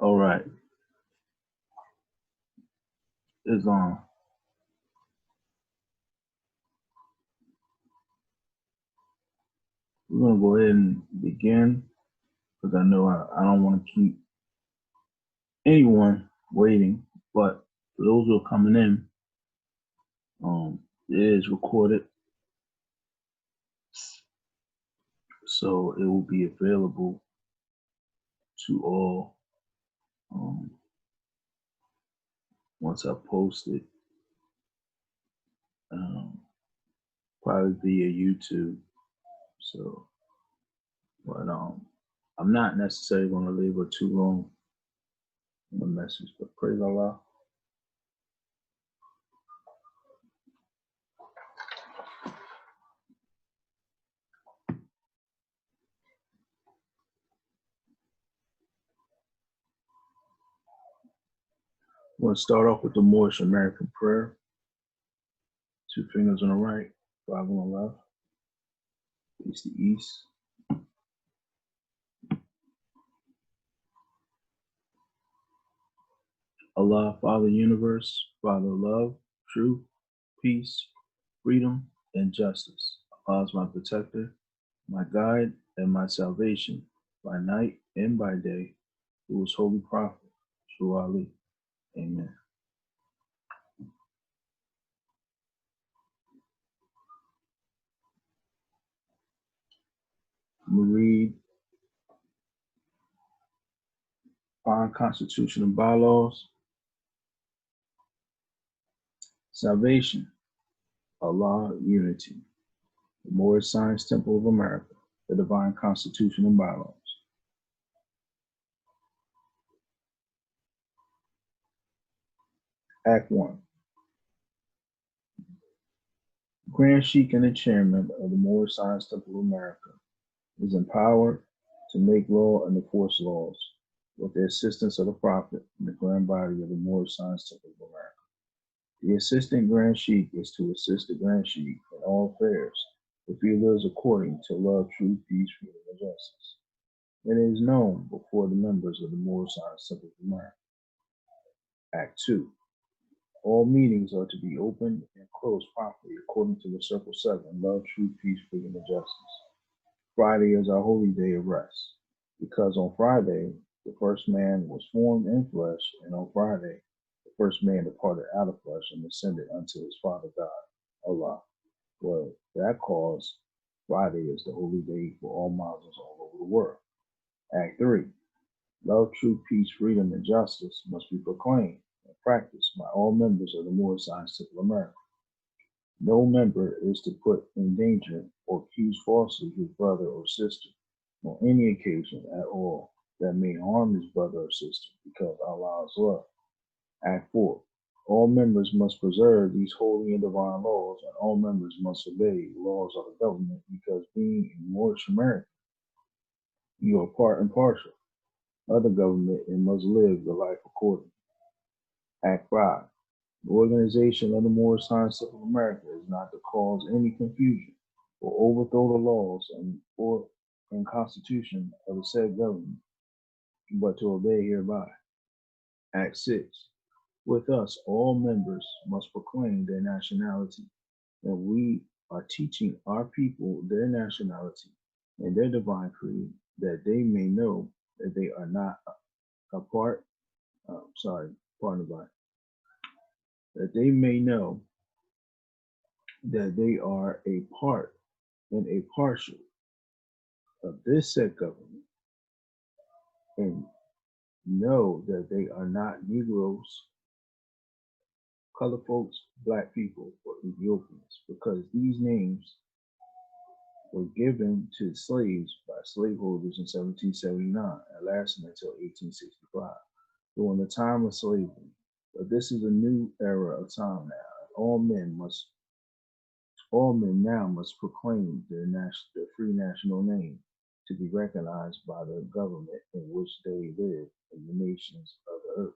All right, it's on. We're gonna go ahead and begin because I know I don't want to keep anyone waiting. But for those who are coming in, it is recorded, so it will be available to all um, once I post it, um, probably via YouTube. So, but I'm not necessarily going to leave it too long in the message. But praise Allah. We're going to start off with the Moorish American prayer. 2 fingers on the right, 5 on the left. Face the east. Allah, Father Universe, Father of love, truth, peace, freedom, and justice. Allah is my protector, my guide, and my salvation by night and by day, through his holy prophet, True Ali. Amen. We read Foreign Constitution and Bylaws. Salvation, Allah, unity. The Moorish Science Temple of America, the Divine Constitution and Bylaws. Act 1. Grand Sheik and the Chairman of the Moorish Science Temple of America is empowered to make law and enforce laws with the assistance of the Prophet and the Grand Body of the Moorish Science Temple of America. The Assistant Grand Sheik is to assist the Grand Sheik in all affairs if he lives according to love, truth, peace, freedom, and justice. And it is known before the members of the Moorish Science Temple of America. Act 2. All meetings are to be opened and closed properly according to the Circle 7, love, truth, peace, freedom, and justice. Friday is our holy day of rest, because on Friday, the first man was formed in flesh, and on Friday, the first man departed out of flesh and ascended unto his Father God, Allah. For that cause, Friday is the holy day for all Muslims all over the world. Act 3. Love, truth, peace, freedom, and justice must be proclaimed and practiced by all members of the Moorish Science Temple of America. No member is to put in danger or accuse falsely his brother or sister on any occasion at all that may harm his brother or sister, because Allah is love. Act 4. All members must preserve these holy and divine laws, and all members must obey the laws of the government, because being in Moorish America, you are part and parcel of the government and must live the life accordingly. Act 5. The organization of the Moorish Science Temple of America is not to cause any confusion or overthrow the laws and constitution of the said government, but to obey hereby. Act 6. With us, all members must proclaim their nationality, and we are teaching our people their nationality and their divine creed, that they may know that they are not a part, pardon me, that they may know that they are a part and a partial of this said government, and know that they are not Negroes, colored folks, black people, or Ethiopians, because these names were given to slaves by slaveholders in 1779 and lasted until 1865, during the time of slavery. But this is a new era of time now. All men now must proclaim their free national name to be recognized by the government in which they live in the nations of the earth.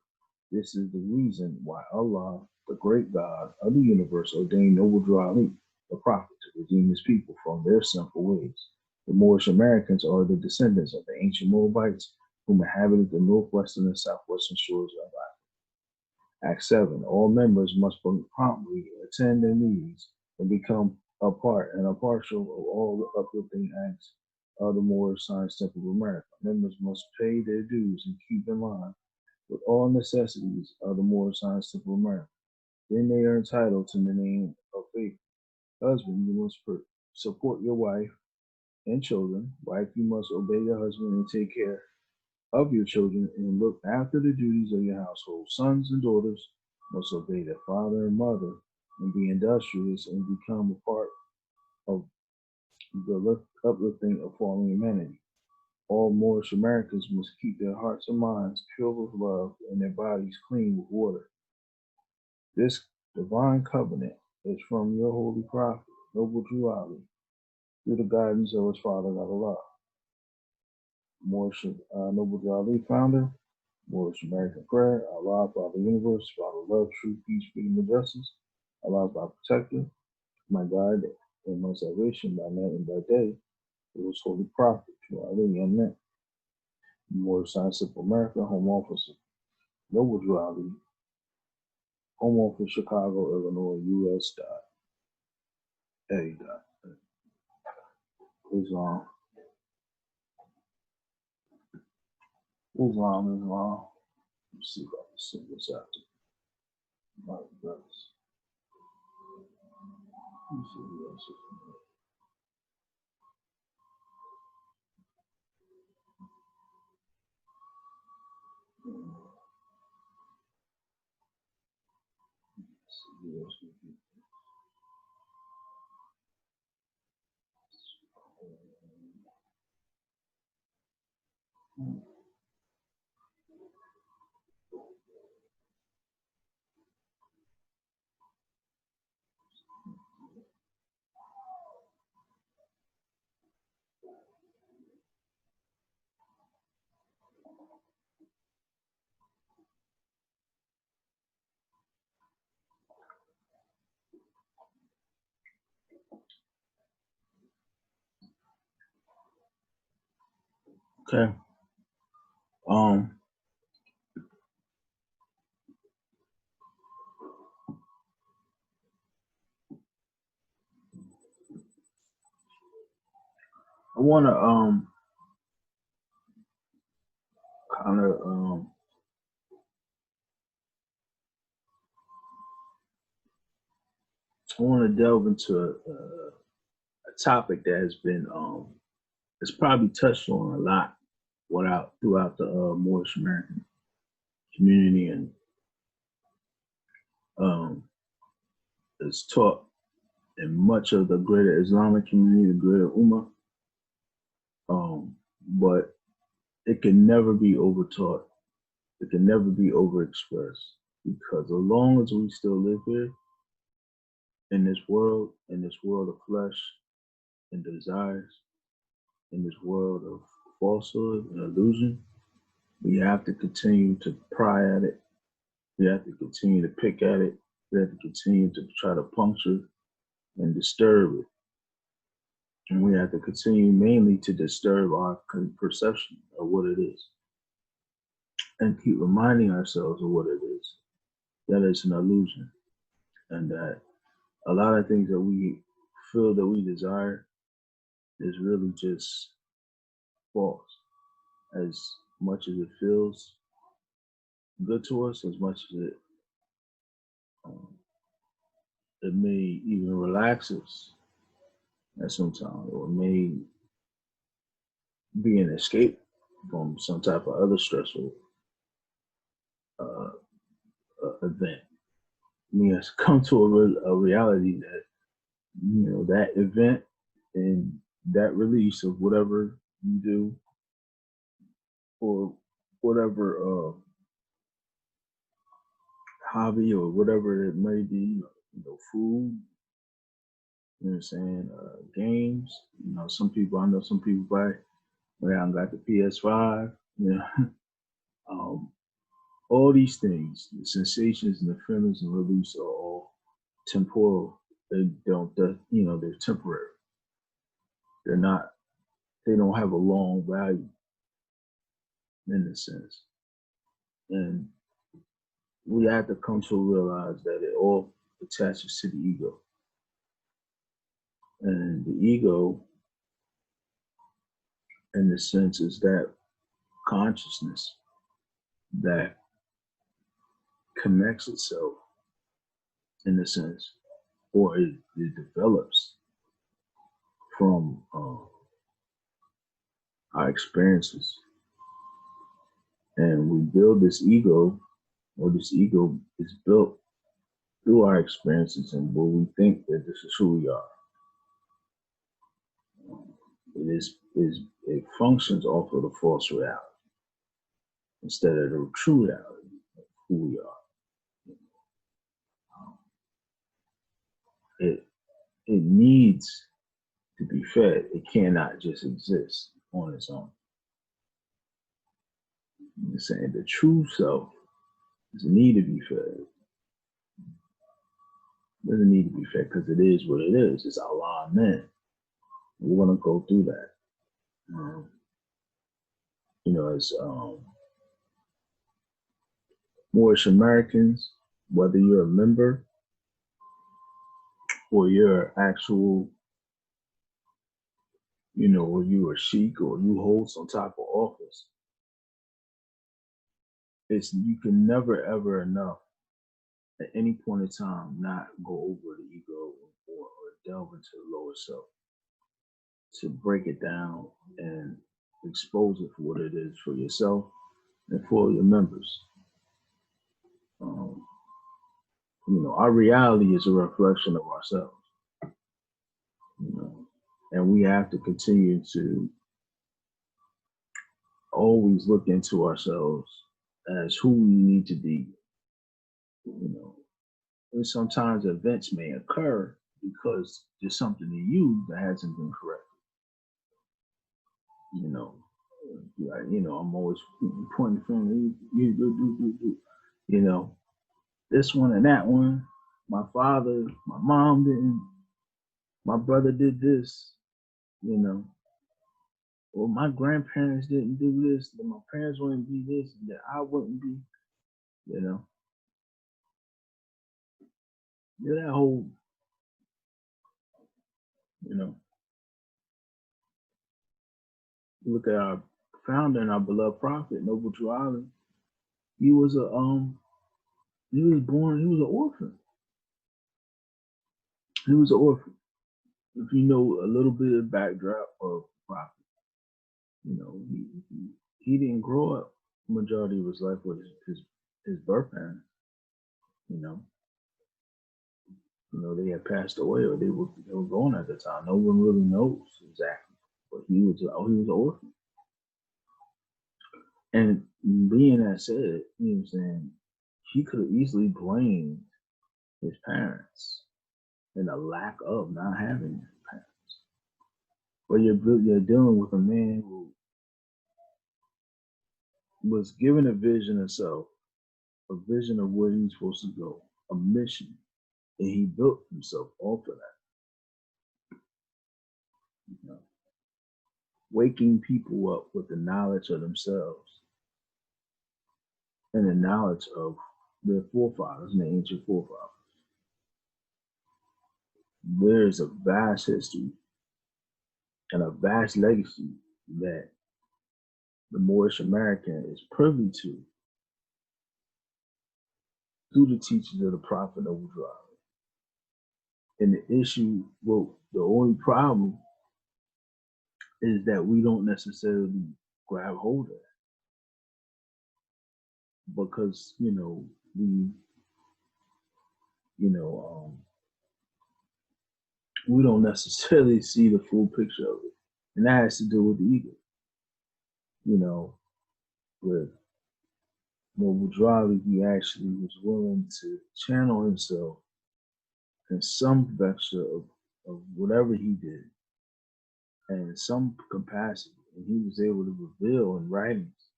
This is the reason why Allah, the great God of the universe, ordained Noble Drew Ali, the prophet, to redeem his people from their sinful ways. The Moorish Americans are the descendants of the ancient Moabites whom inhabited the northwestern and southwestern shores of Africa. Act 7. All members must promptly attend their meetings and become a part and a partial of all the uplifting acts of the Moorish Science Temple of America. Members must pay their dues and keep in line with all necessities of the Moorish Science Temple of America. Then they are entitled to the name of faith. Husband, you must support your wife and children. Wife, you must obey your husband and take care of your children and look after the duties of your household. Sons and daughters must obey their father and mother and be industrious and become a part of the uplifting of fallen humanity. All Moorish Americans must keep their hearts and minds pure with love and their bodies clean with water. This divine covenant is from your holy prophet, Noble Drew Ali, through the guidance of his father, God Allah. Moorish Noble Drew Ali, founder, Moorish American prayer. Allah, Father Universe, Father Love, Truth, Peace, Freedom, and Justice. Allah, my protector, my guide, and my salvation by night and by day. It was holy prophet, Drew Ali, Amen. Moorish Science of America, Home Office, Noble Drew Ali, Home Office, Chicago, Illinois, US. A. Islam. Let's see if I can send this out to my brothers. Let me see who else is Okay. I want to kind of I want to delve into a topic that has been it's probably touched on a lot throughout the Moorish American community, and is taught in much of the greater Islamic community, the greater Ummah, but it can never be overtaught. It can never be overexpressed, because as long as we still live here in this world of flesh and desires, in this world of falsehood and illusion, we have to continue to pry at it. We have to continue to pick at it. We have to continue to try to puncture and disturb it. And we have to continue mainly to disturb our perception of what it is, and keep reminding ourselves of what it is, that it's an illusion, and that a lot of things that we feel that we desire is really just false. As much as it feels good to us, as much as it may even relax us at some time, or may be an escape from some type of other stressful event. We have to come to a reality that, you know, that event and that release of whatever you do, or whatever hobby or whatever it may be, you know, food, you know what I'm saying, games. You know, I know some people buy, well, I got the PS5, you know, all these things, the sensations and the feelings and release are all temporal. They're temporary. They don't have a long value. in a sense. And we have to come to realize that it all attaches to the ego. And the ego, in a sense, is that consciousness that connects itself, in a sense, or it develops from our experiences. And we build this ego, or this ego is built through our experiences and what we think that this is who we are. It functions off of the false reality instead of the true reality of who we are. It needs to be fed. It cannot just exist on its own. I'm saying the true self doesn't need to be fed. It doesn't need to be fed because it is what it is. It's Allah, man. We're gonna go through that. As Moorish Americans, whether you're a member or you're actual, or you're a sheikh or you hold some type of office, you can never ever enough at any point in time not go over the ego or delve into the lower self to break it down and expose it for what it is for yourself and for your members. Our reality is a reflection of ourselves, and we have to continue to always look into ourselves as who we need to be. And sometimes events may occur because there's something in you that hasn't been corrected. I'm always pointing the finger. You do. This one and that one. My father, my mom didn't. My brother did this. Well, my grandparents didn't do this. Then my parents wouldn't be this. That I wouldn't be. That whole. Look at our founder and our beloved prophet, Noble Drew Island. He was he was an orphan. He was an orphan. If you know a little bit of backdrop of the prophet, he didn't grow up majority of his life with his birth parents. They had passed away or they were gone at the time. No one really knows exactly, but he was an orphan. And being that said, he could have easily blamed his parents and the lack of not having parents. But you're dealing with a man who was given a vision of self, a vision of where he's supposed to go, a mission, and he built himself off of that. Waking people up with the knowledge of themselves and the knowledge of their forefathers and the ancient forefathers. There's a vast history and a vast legacy that the Moorish American is privy to through the teachings of the Prophet Noble Drew Island. And the only problem is that we don't necessarily grab hold of it. Because, we don't necessarily see the full picture of it. And that has to do with the ego. With Noble Drew Island, he actually was willing to channel himself in some vector of whatever he did and in some capacity. And he was able to reveal in writings,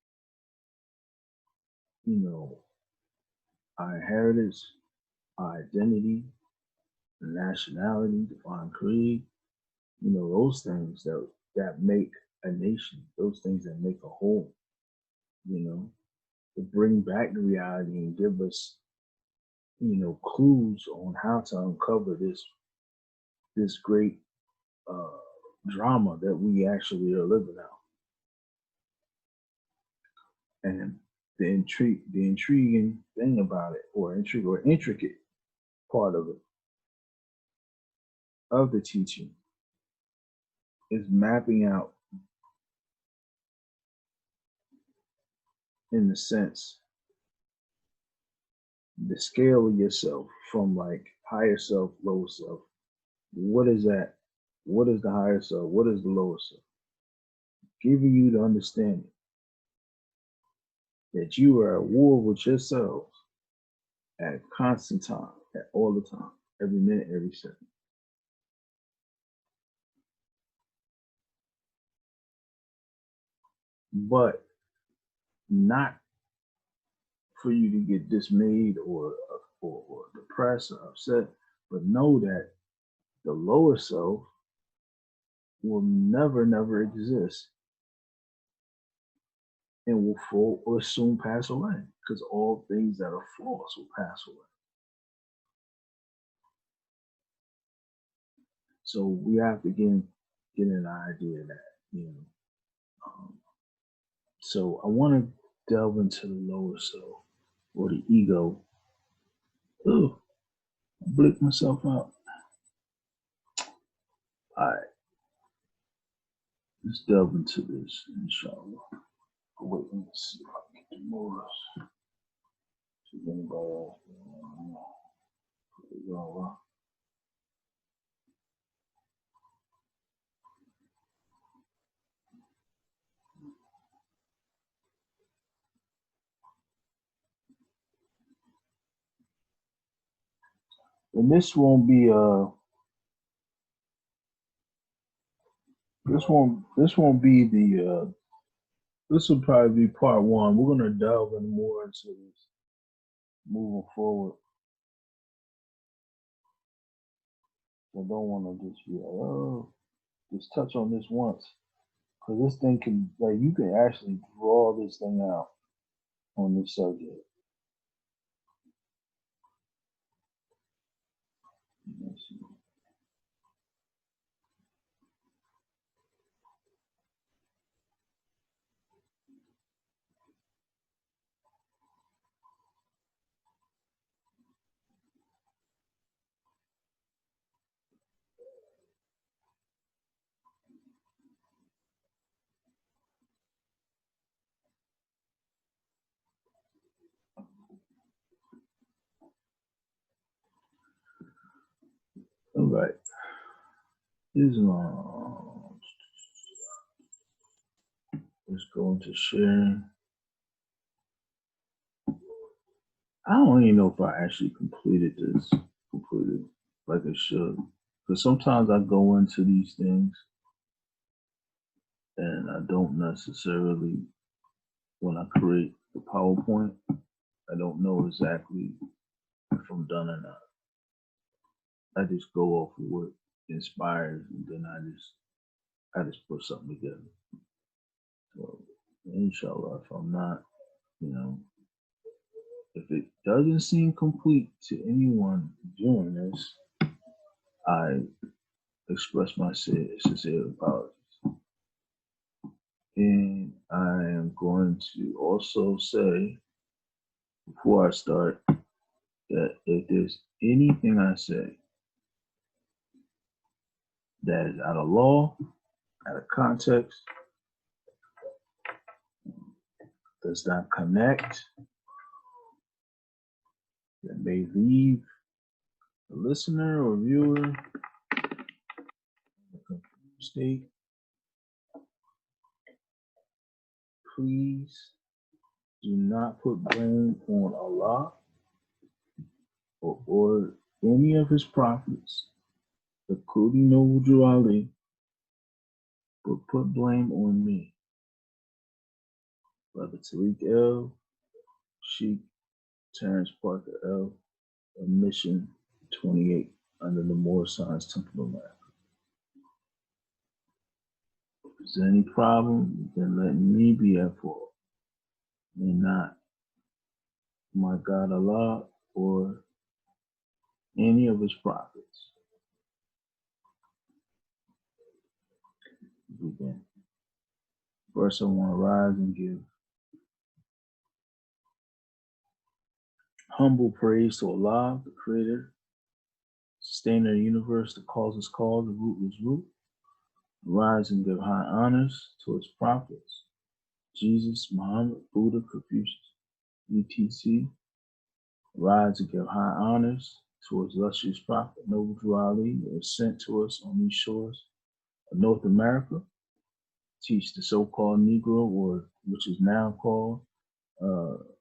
our heritage, our identity, nationality, divine creed, those things that make a nation, those things that make a whole. to bring back the reality and give us, clues on how to uncover this great uh, drama that we actually are living out. And the intriguing thing about it, or intricate part of the teaching, is mapping out, in the sense, the scale of yourself from like higher self, lower self. What is that? What is the higher self? What is the lower self? Giving you the understanding that you are at war with yourselves at constant time, at all the time, every minute, every second. But not for you to get dismayed or depressed or upset, but know that the lower self will never exist and will fall or soon pass away, because all things that are false will pass away. So we have to get an idea of that. Um, so I want to delve into the lower self or the ego. Ugh, I blicked myself out. All right, let's delve into this, inshallah. Wait, let's see if I can get the more. See if anybody else. And this won't be the this will probably be part one. We're gonna delve in more into this moving forward. I don't want to just be like, oh, just touch on this once, because this thing can, like, you can actually draw this thing out on this subject. All right, Islam. Let's go into sharing. I don't even know if I actually completed this completely like I should, because sometimes I go into these things and I don't necessarily, when I create the PowerPoint, I don't know exactly if I'm done or not. I just go off of what inspires, and then I just put something together. So inshallah, if I'm not, you know, if it doesn't seem complete to anyone doing this, I express my sincere apologies. And I am going to also say, before I start, that if there's anything I say that is out of law, out of context, does not connect, that may leave the listener or viewer in a confused state, please do not put blame on Allah or any of his prophets, including Noble Drew Ali, but put blame on me, Brother Tariq L, Sheikh Terrence Parker L, and Mission 28 under the Moore Science Temple of America. If there's any problem, then let me be at fault. and not my God Allah or any of his prophets. Begin. First, I want to rise and give humble praise to Allah, the Creator, Sustainer of the universe, the causeless cause, the rootless root. Rise and give high honors to his prophets, Jesus, Muhammad, Buddha, Confucius, etc. Rise and give high honors to his illustrious prophet, Noble Drew Ali, who was sent to us on these shores of North America, teach the so-called Negro, or which is now called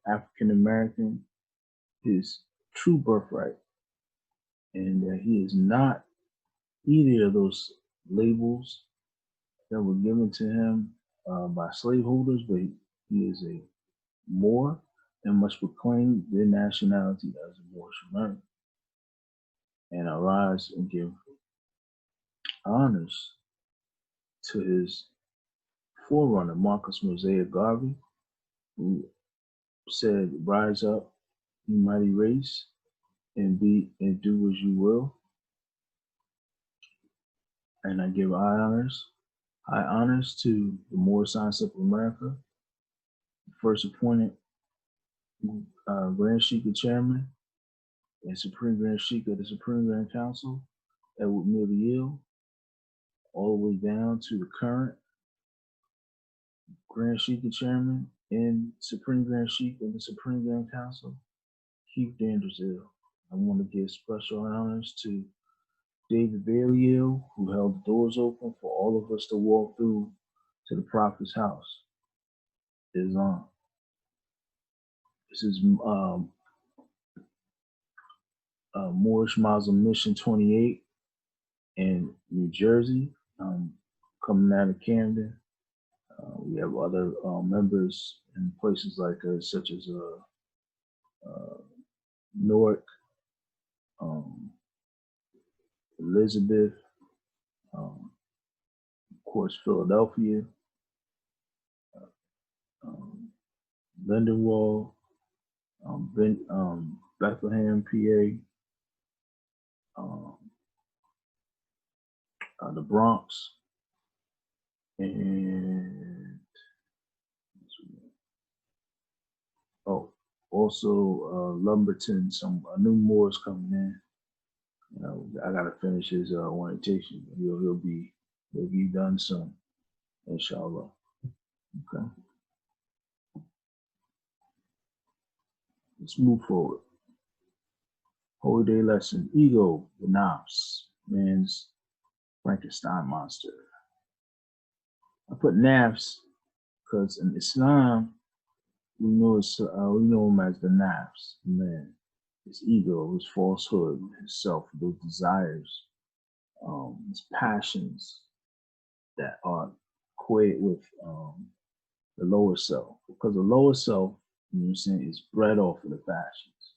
African American, his true birthright, and that he is not either of those labels that were given to him by slaveholders, but he is a Moor and must proclaim their nationality as a Moorish American. And arise and give honors to his forerunner, Marcus Mosiah Garvey, who said, "Rise up, you mighty race, and be and do as you will." And I give high honors to the Moor Science of America, first appointed Grand Sheikh Chairman and Supreme Grand Sheikh of the Supreme Grand Council, Edward Milliel, all the way down to the current Grand Sheikh Chairman and Supreme Grand Sheikh of the Supreme Grand Council, Keith Dandershill. I want to give special honors to David Baliel, who held the doors open for all of us to walk through to the Prophet's house. Islam. This is Moorish Muslim Mission 28 in New Jersey, coming out of Camden. We have other members in places like such as Newark, Elizabeth, of course, Philadelphia, Lindenwold, Bethlehem, PA, the Bronx, and also Lumberton. Some new Moors coming in. I gotta finish his orientation. He'll be done soon, inshallah. Okay. Let's move forward. Holy Day lesson: ego, the nafs, man's Frankenstein monster. I put nafs because in Islam we know him as the nafs, man, his ego, his falsehood, his self, those desires, his passions that are equated with the lower self, because the lower self, you know what I'm saying, is bred off of the passions.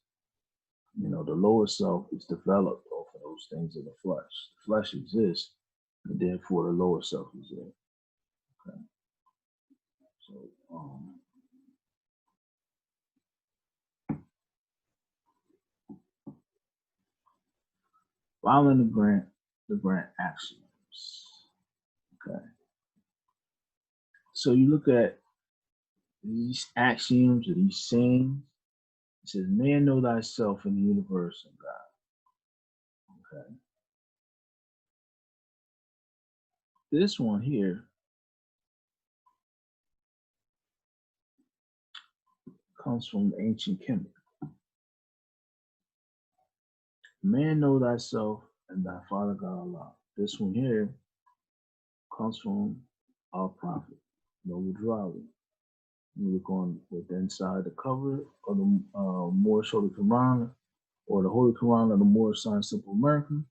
You know, the lower self is developed off of those things of the flesh. The flesh exists, and therefore the lower self is there. Okay. So, following the grant axioms. Okay. So you look at these axioms or these sayings. It says, "Man, know thyself in the universe and God." Okay. This one here comes from ancient Kemet. "Man, know thyself and thy Father God Allah." This one here comes from our prophet, Noble Drew Ali. You look on with inside the cover of the Moorish Holy Quran, or the Holy Quran of the Moorish Science of America,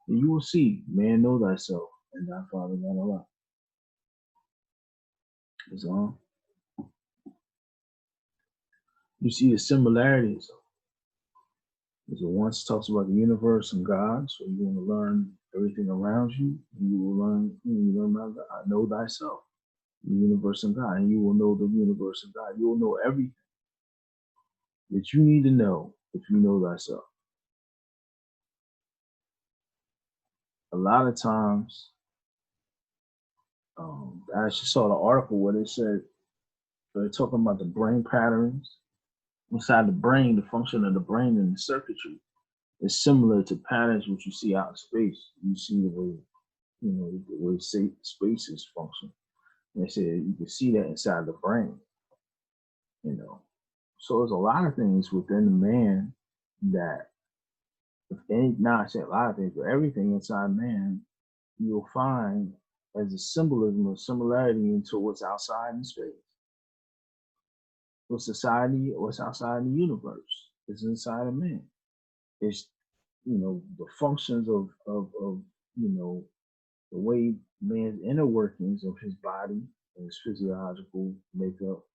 and you will see, "Man, know thyself and thy Father God Allah." Islam. You see the similarities. Because it once talks about the universe and God, so you want to learn everything around you. You will learn about God. Know thyself, the universe and God, and you will know the universe and God. You will know everything. that you need to know if you know thyself. A lot of times, I actually saw the article where they said they're talking about the brain patterns inside the brain, the function of the brain and the circuitry is similar to patterns which you see out in space. You see the way, the way spaces function. And they said you can see that inside the brain, you know. So there's a lot of things within the man that, if any, not say a lot of things, but everything inside man, you'll find as a symbolism or similarity into what's outside in space. What's society, what's outside in the universe is inside of man. It's, the functions of the way man's inner workings of his body and his physiological makeup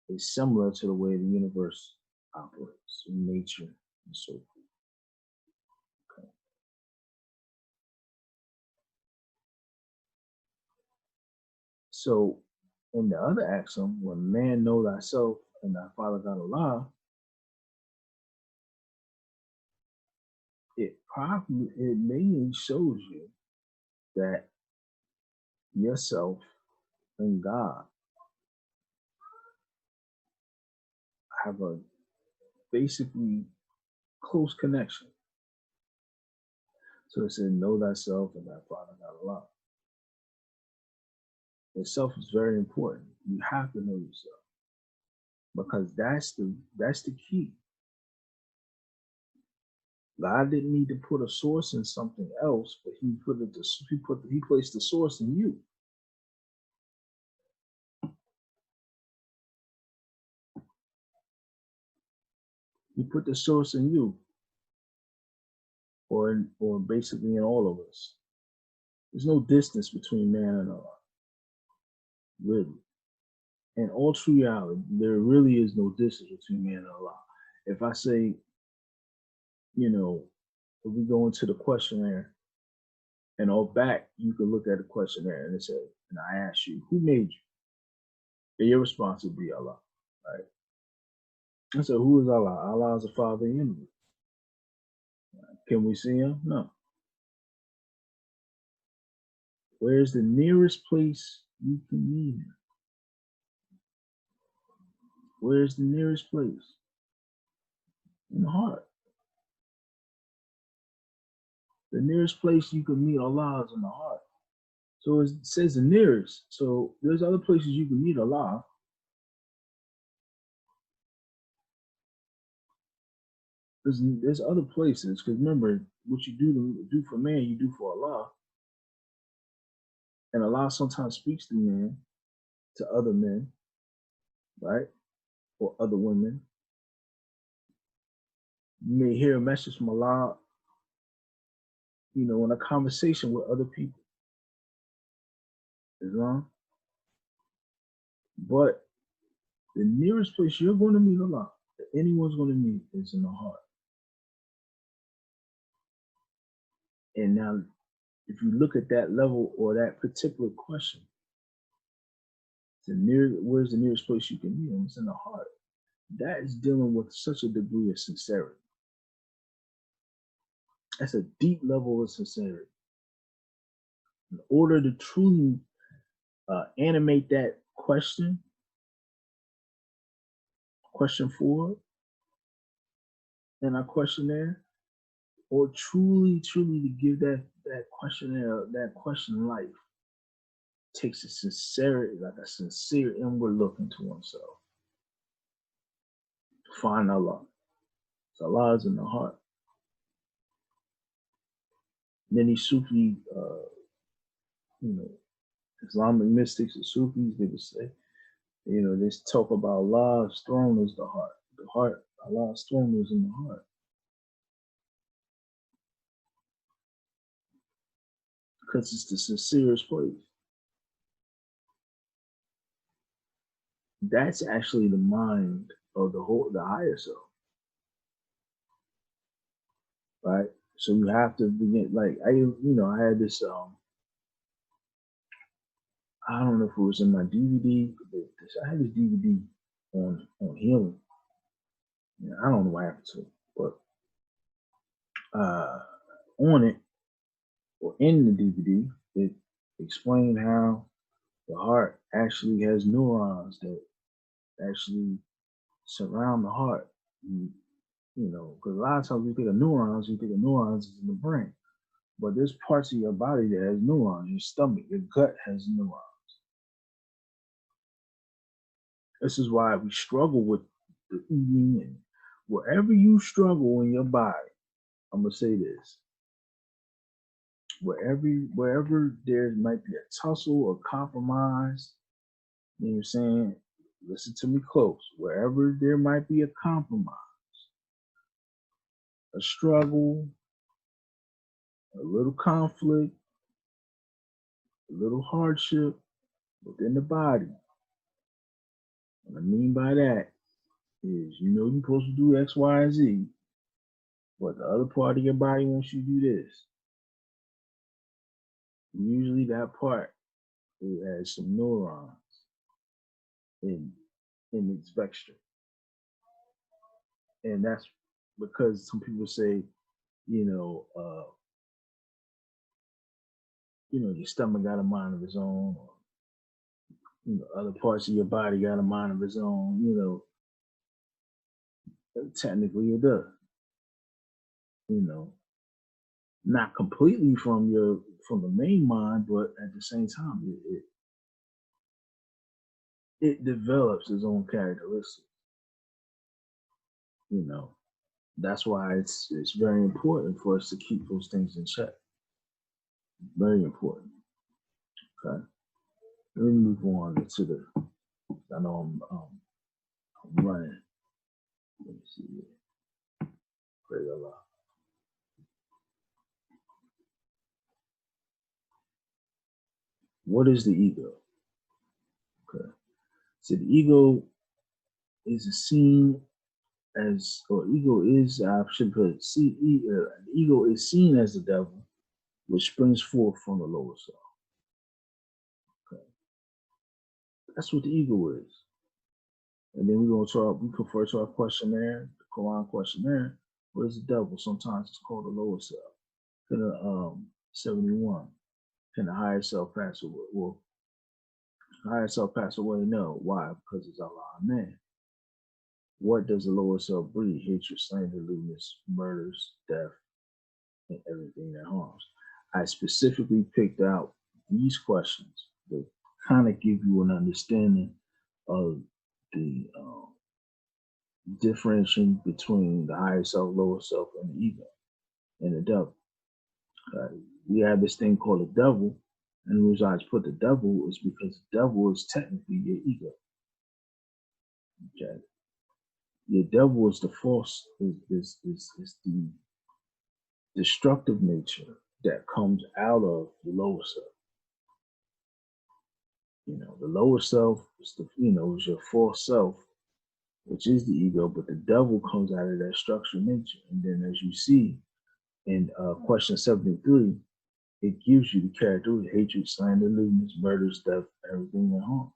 is similar to the way the universe operates in nature and so forth. Okay. So in the other axiom, when man know thyself and thy father God Allah, it mainly shows you that yourself and God have a basically close connection. So it said, know thyself and thy father God Allah. Yourself is very important. You have to know yourself because that's the key. God didn't need to put a source in something else, but he placed the source in you. He put the source in you, or basically in all of us. There's no distance between man and Allah, really. In all true reality, there really is no distance between man and Allah. If I say, if we go into the questionnaire, and all back, you can look at the questionnaire and it says, and I ask you, who made you? And your response would be Allah, right? I said, who is Allah? Allah is the Father of the universe. Can we see him? No. Where's the nearest place you can meet him? Where's the nearest place? In the heart. The nearest place you can meet Allah is in the heart. So it says the nearest. So there's other places you can meet Allah. There's other places, because remember, what you do for man, you do for Allah. And Allah sometimes speaks through man to other men, right? Or other women. You may hear a message from Allah, in a conversation with other people. Islam. But the nearest place you're going to meet Allah, that anyone's going to meet, is in the heart. And now, if you look at that level or that particular question, where's the nearest place you can meet him? It's in the heart. That is dealing with such a degree of sincerity. That's a deep level of sincerity. In order to truly animate that question 4, in our questionnaire, or truly to give that questionnaire, that question life, takes a sincerity, like a sincere inward look into oneself to find Allah. So Allah is in the heart. Many Sufi, Islamic mystics and Sufis, they would say, they talk about Allah's throne is the heart. The heart, Allah's throne is in the heart. Because it's the sincerest place. That's actually the mind of the higher self. Right? So you have to begin, like, I had this, I don't know if it was in my DVD, I had this DVD on healing. Yeah, I don't know what happened to it, but on it or in the DVD, it explained how the heart actually has neurons that actually surround the heart. You know, because a lot of times you think of neurons is in the brain, but there's parts of your body that has neurons. Your stomach, your gut has neurons. This is why we struggle with the eating, and wherever you struggle in your body, I'm gonna say this: wherever there might be a tussle or compromise, you know what I'm saying? Listen to me close. Wherever there might be a compromise, a struggle, a little conflict, a little hardship within the body. What I mean by that is, you know, you're supposed to do X, Y, and Z, but the other part of your body wants you to do this. Usually that part, it has some neurons in its vector. And that's because some people say, you know, your stomach got a mind of its own, or other parts of your body got a mind of its own. Technically it does. You know, not completely from the main mind, but at the same time, it develops its own characteristics. You know, that's why it's very important for us to keep those things in check. Very important. Okay, let me move on to the. I know I'm running. Let me see. Pray a lot. What is the ego? Okay, so the ego is seen as, or ego is, I should put, the ego is seen as the devil, which springs forth from the lower self. Okay, that's what the ego is. And then we refer to our questionnaire, the Quran questionnaire. What is the devil? Sometimes it's called the lower self. Can the 71? Can the higher self pass away? Well, the higher self pass away? No. Why? Because it's Allah, man. What does the lower self breed? Hatred, slander, lewdness, murders, death, and everything that harms. I specifically picked out these questions to kind of give you an understanding of the differentiation between the higher self, lower self, and the ego and the devil. We have this thing called the devil, and the reason I put the devil is because the devil is technically your ego. Okay, your devil is the false, is the destructive nature that comes out of the lower self. The lower self is is your false self, which is the ego, but the devil comes out of that structured nature. And then, as you see in question 73, it gives you the characteristics: hatred, slander, lewdness, murders, death, everything that harms.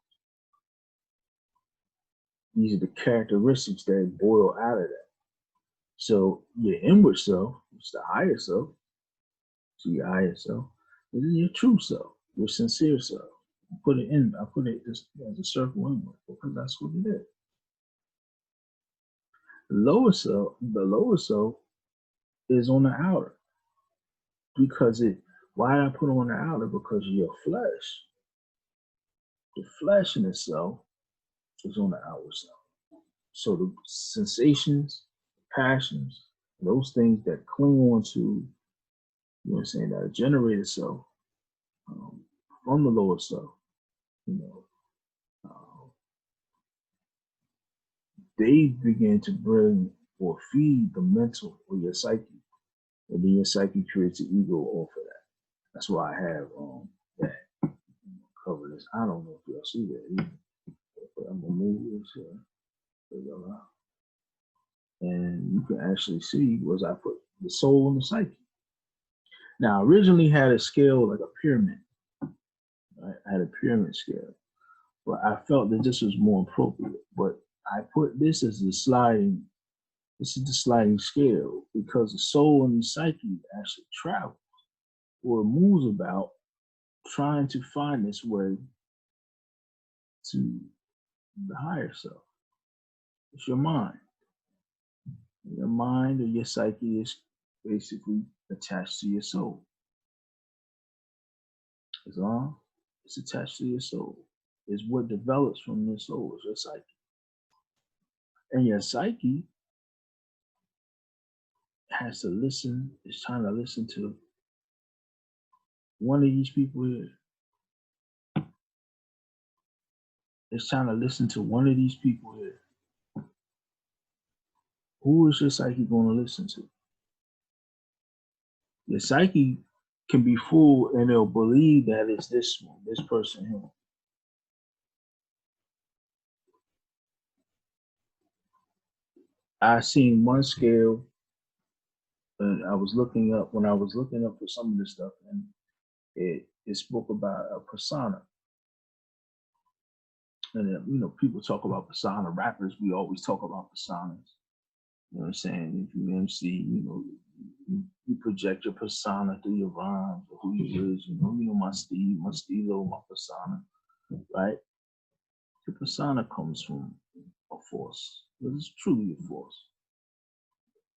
These are the characteristics that boil out of that. So your inward self, which is the higher self, so your higher self, this is your true self, your sincere self. I put it just as a circle inward because that's what it is. The lower self is on the outer because why did I put it on the outer? Because your flesh, the flesh in itself is on the outer self. So the sensations, passions, those things that cling on to, you know what I'm saying, that generate itself from the lower self, they begin to bring or feed the mental or your psyche. And then your psyche creates an ego off of that. That's why I have that cover this. I don't know if y'all see that either. But I'm gonna move this here. And you can actually see was I put the soul and the psyche. Now, I originally had a scale like a pyramid. Right? I had a pyramid scale, but I felt that this was more appropriate. But I put this as a sliding This is the sliding scale because the soul and the psyche actually travel or moves about trying to find its way to the higher self. It's your mind. Your mind or your psyche is basically attached to your soul. It's all it's attached to your soul. It's what develops from your soul, is your psyche. And your psyche has to listen, it's trying to listen to one of these people here. It's trying to listen to one of these people here. Who is your psyche going to listen to? Your psyche can be fooled and they'll believe that it's this one, this person here. I seen one scale, and I was looking up when I was looking up for some of this stuff, and it spoke about a persona. And people talk about persona. Rappers, we always talk about personas. You know what I'm saying? If you MC, you project your persona through your rhymes or who you is. My stilo, my persona, right? The persona comes from a force. It is truly a force.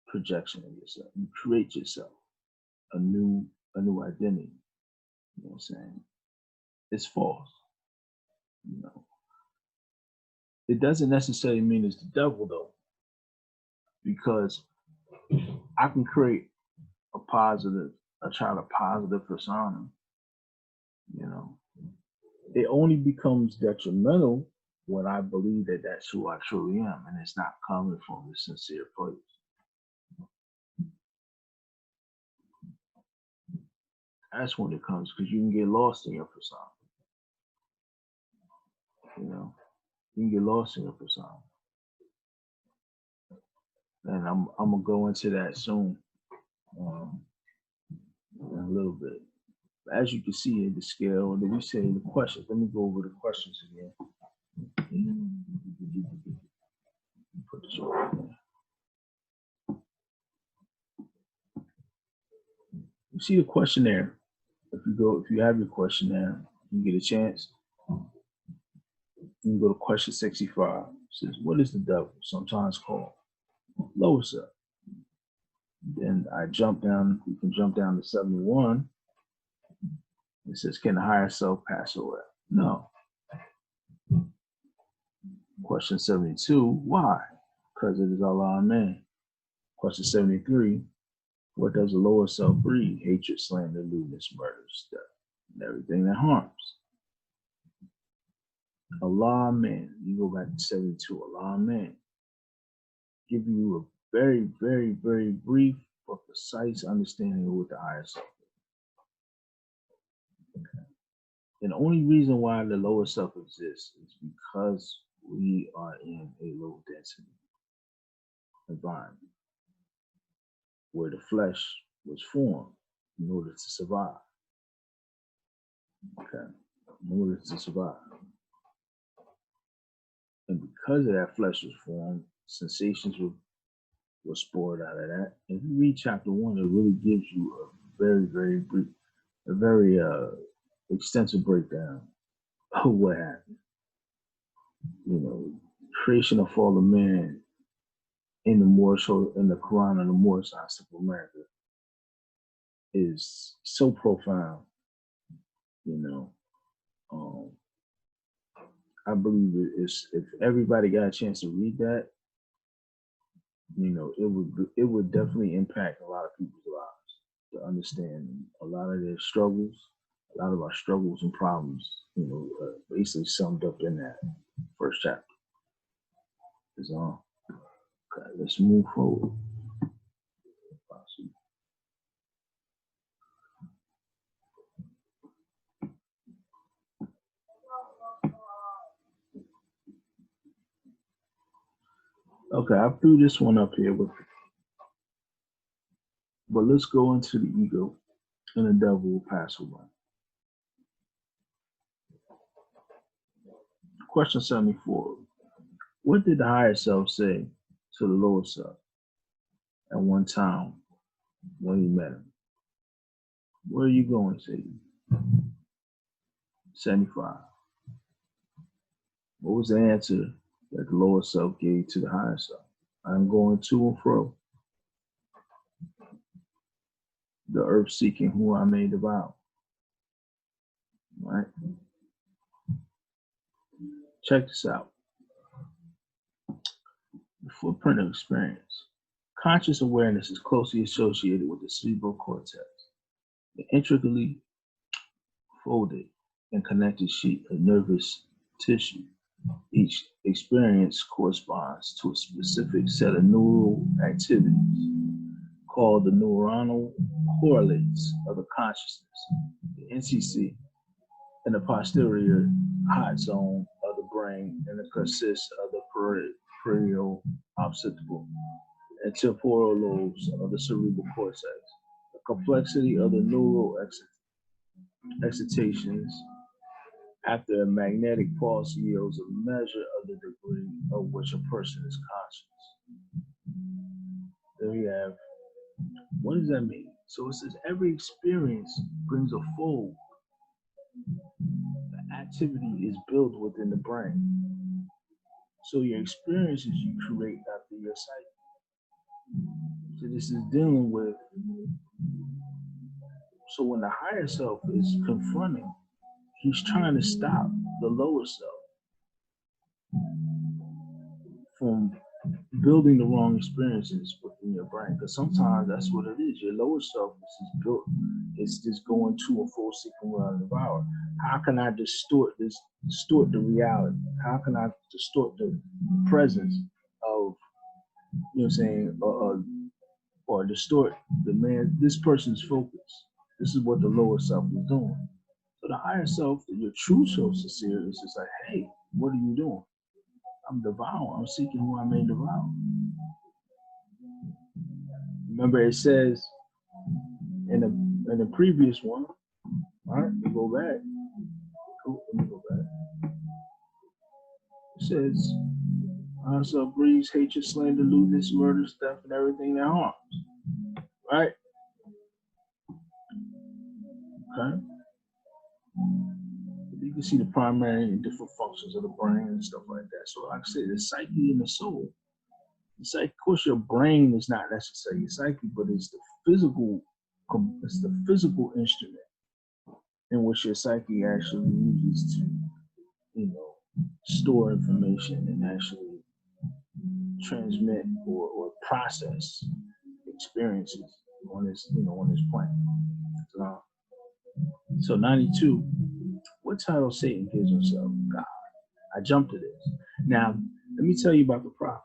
Projection of yourself. You create yourself a new identity. You know what I'm saying? It's false. It doesn't necessarily mean it's the devil though, because I can create a child of positive persona. It only becomes detrimental when I believe that that's who I truly am, and it's not coming from a sincere place. That's when it comes, because you can get lost in your persona. You can get lost in your persona, and I'm gonna go into that soon, in a little bit. As you can see in the scale, and then we say the questions. Let me go over the questions again. Put this over there. You see the questionnaire. If you have your questionnaire, you get a chance. You can go to question 65. It says, what is the devil? Sometimes called lower self. Then I jump down, we can jump down to 71. It says, can the higher self pass away? No. Question 72, why? Because it is Allah and man. Question 73, what does the lower self breed? Hatred, slander, lewdness, murder, death, and everything that harms. Allah and man. You go back to 72, Allah and man. Give you a very, very, very brief but precise understanding of what the higher self is. Okay. And the only reason why the lower self exists is because we are in a low density environment where the flesh was formed in order to survive. Okay, in order to survive. And because of that flesh was formed, sensations were spoiled out of that. If you read chapter 1, it really gives you a very, very brief, a very extensive breakdown of what happened. Creation of fallen man in the Quran and the Moorish science of America is so profound. I believe if everybody got a chance to read that, it would definitely impact a lot of people's lives to understand a lot of their struggles, a lot of our struggles and problems, basically summed up in that first chapter. Is on. Okay, let's move forward. Okay, I threw this one up here, but let's go into the ego, and the devil will pass away. Question 74. What did the higher self say to the lower self? at one time when he met him. Where are you going, Satan? 75. What was the answer that the lower self gave to the higher self? I'm going to and fro, the earth seeking who I may devour. Right? Check this out. The footprint of experience. Conscious awareness is closely associated with the cerebral cortex, the intricately folded and connected sheet of nervous tissue. Each experience corresponds to a specific set of neural activities called the neuronal correlates of the consciousness, the NCC, in the posterior hot zone of the brain, and it consists of the parietal, occipital, and temporal lobes of the cerebral cortex. The complexity of the neural excitations after a magnetic pulse yields a measure of the degree of which a person is conscious. There we have. What does that mean? So it says every experience brings a fold. The activity is built within the brain. So your experiences you create after your psyche. So this is dealing with, so when the higher self is confronting, he's trying to stop the lower self from building the wrong experiences within your brain. Because sometimes that's what it is. Your lower self is built, it's just going to and fro seeking what I devour. How can I distort the reality? How can I distort the presence of, you know what I'm saying, or distort this person's focus? This is what the lower self is doing. So the higher self, your true self, sincere, is just like, hey, what are you doing? I'm devouring. I'm seeking who I may devour. Remember, it says in the previous one. All right, let me go back. Cool, let me go back. It says, higher self breeds hatred, slander, lewdness, murder, theft, and everything that harms. Right? Okay. You can see the primary and different functions of the brain and stuff like that. So, like I said, the psyche and the soul. The psyche, of course, your brain is not necessarily your psyche, but it's the physical instrument in which your psyche actually uses to, store information and actually transmit or process experiences on this, on this plane. So 92, what title Satan gives himself? God. I jumped to this. Now, let me tell you about the prophet.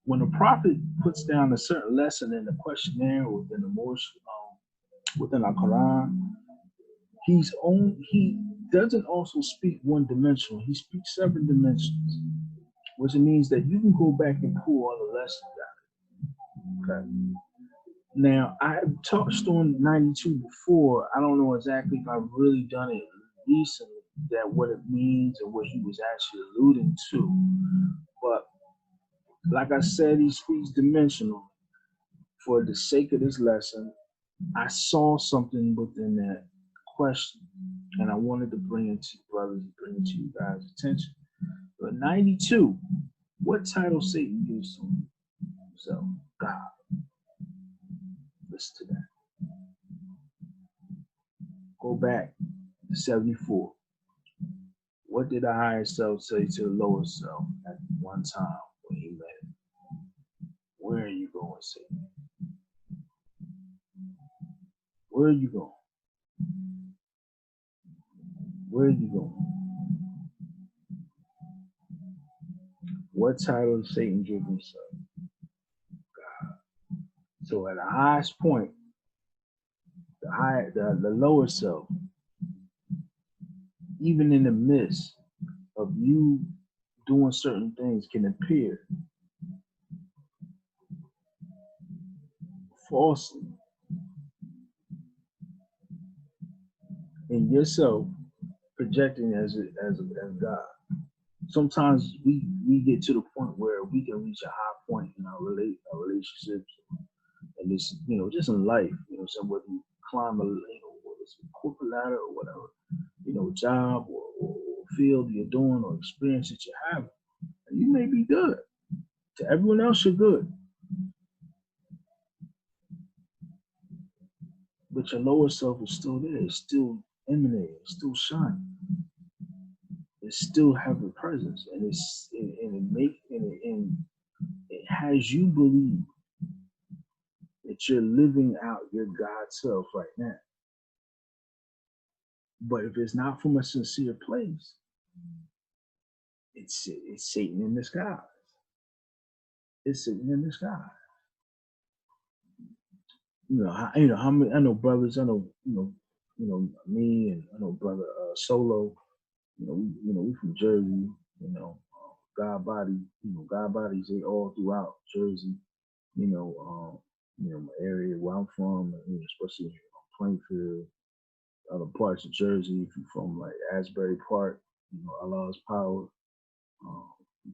When a prophet puts down a certain lesson in the questionnaire within the within our Quran, he doesn't also speak one dimensional. He speaks seven dimensions, which means that you can go back and pull all the lessons out. Okay. Now, I have touched on 92 before. I don't know exactly if I've really done it recently, that what it means and what he was actually alluding to. But like I said, he speaks dimensional. For the sake of this lesson, I saw something within that question, and I wanted to bring it to brothers, bring it to you guys' attention. But 92, what title Satan gives to him? So, God. Listen to that. Go back to 74. What did the higher self say to the lower self at one time when he met him? Where are you going, Satan? Where are you going? Where are you going? What title did Satan give himself? God. So at the highest point, the lower self, even in the midst of you doing certain things, can appear falsely in yourself, projecting as God. Sometimes we get to the point where we can reach a high point in our relationships, And this, just in life, so whether you climb whether it's a corporate ladder or whatever, job or field you're doing or experience that you're having, you may be good. To everyone else, you're good. But your lower self is still there. It's still emanating. It's still shining. It still have a presence, and it has you believe that you're living out your God self right now. But if it's not from a sincere place, it's Satan in disguise. It's sitting in the sky. How many? I know brothers. I know me, and I know brother Solo. We from Jersey. God body. God bodies. They all throughout Jersey. My area where I'm from, especially Plainfield, other parts of Jersey. If you're from like Asbury Park, Allah's Power,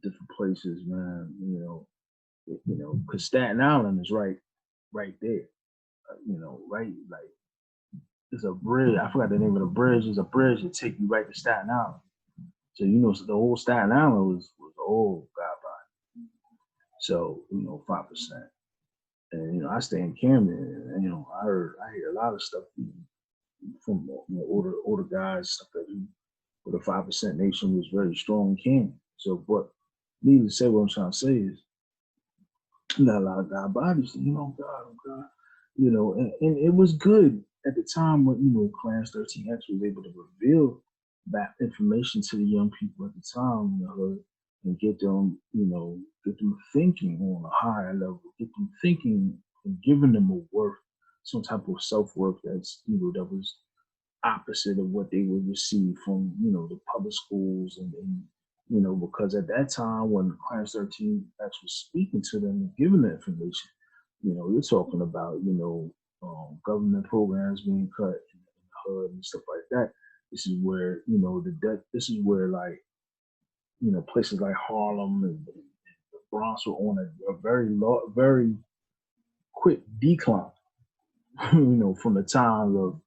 different places, man. Because Staten Island is right there. Right, like there's a bridge. I forgot the name of the bridge. There's a bridge that take you right to Staten Island. So so the whole Staten Island was old God body. So 5%. And I stay in Camden, and I hear a lot of stuff from older guys, stuff that the 5% nation was very strong in Camden. So, but needless to say, what I'm trying to say is, you got a lot of God bodies. God, and it was good at the time when Class 13X was able to reveal that information to the young people at the time, and get them thinking on a higher level, get them thinking and giving them a worth, some type of self-worth that's that was opposite of what they would receive from the public schools and because at that time when Class 13X was speaking to them and giving the information, you're talking about government programs being cut in the hood and stuff like that. This is where this is where like places like Harlem and the Bronx were on a very quick decline. From the time of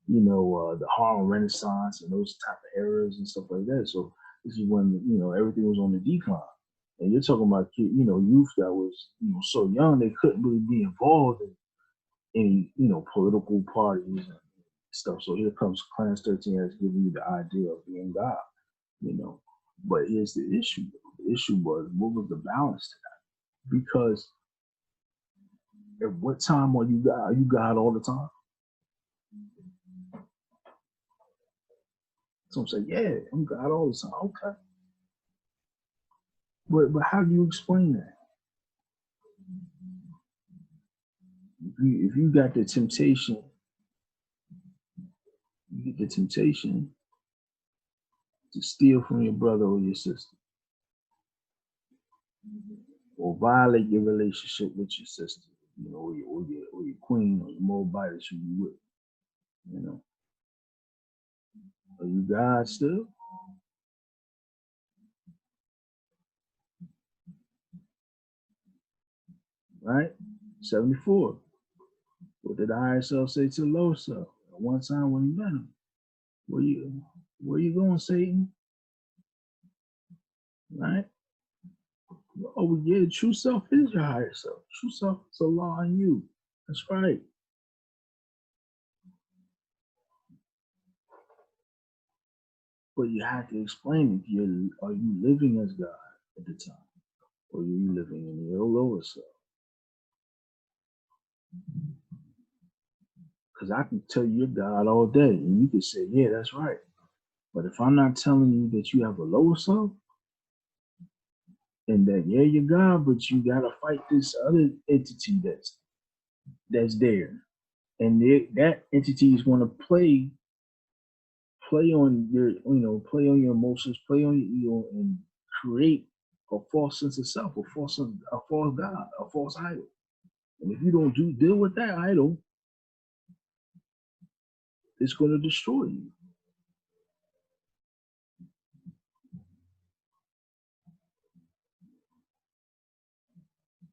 the Harlem Renaissance and those type of eras and stuff like that. So this is when everything was on the decline. And you're talking about youth that was so young they couldn't really be involved in any political parties and stuff. So here comes Class 13 as giving you the idea of being God. But here's the issue. The issue was, what was the balance to that? Because at what time are you God? Are you God all the time? Some say, yeah, I'm God all the time. Okay. But how do you explain that? If you got the temptation, you get the temptation to steal from your brother or your sister, or violate your relationship with your sister, or your queen or your Moabite that you with, Are you God still? Right? 74. What did the higher self say to the lower self? At one time when he met him. Where you going, Satan? Right? Oh yeah, true self is your higher self. True self is Allah in you. That's right. But you have to explain it. Are you living as God at the time? Or are you living in your lower self? Because I can tell you God all day, and you can say, yeah, that's right. But if I'm not telling you that you have a lower self, and that yeah, you're God, but you gotta fight this other entity that's there, and that entity is going to play on play on your emotions, play on your ego, and create a false sense of self, a false God, a false idol. And if you don't deal with that idol, it's going to destroy you.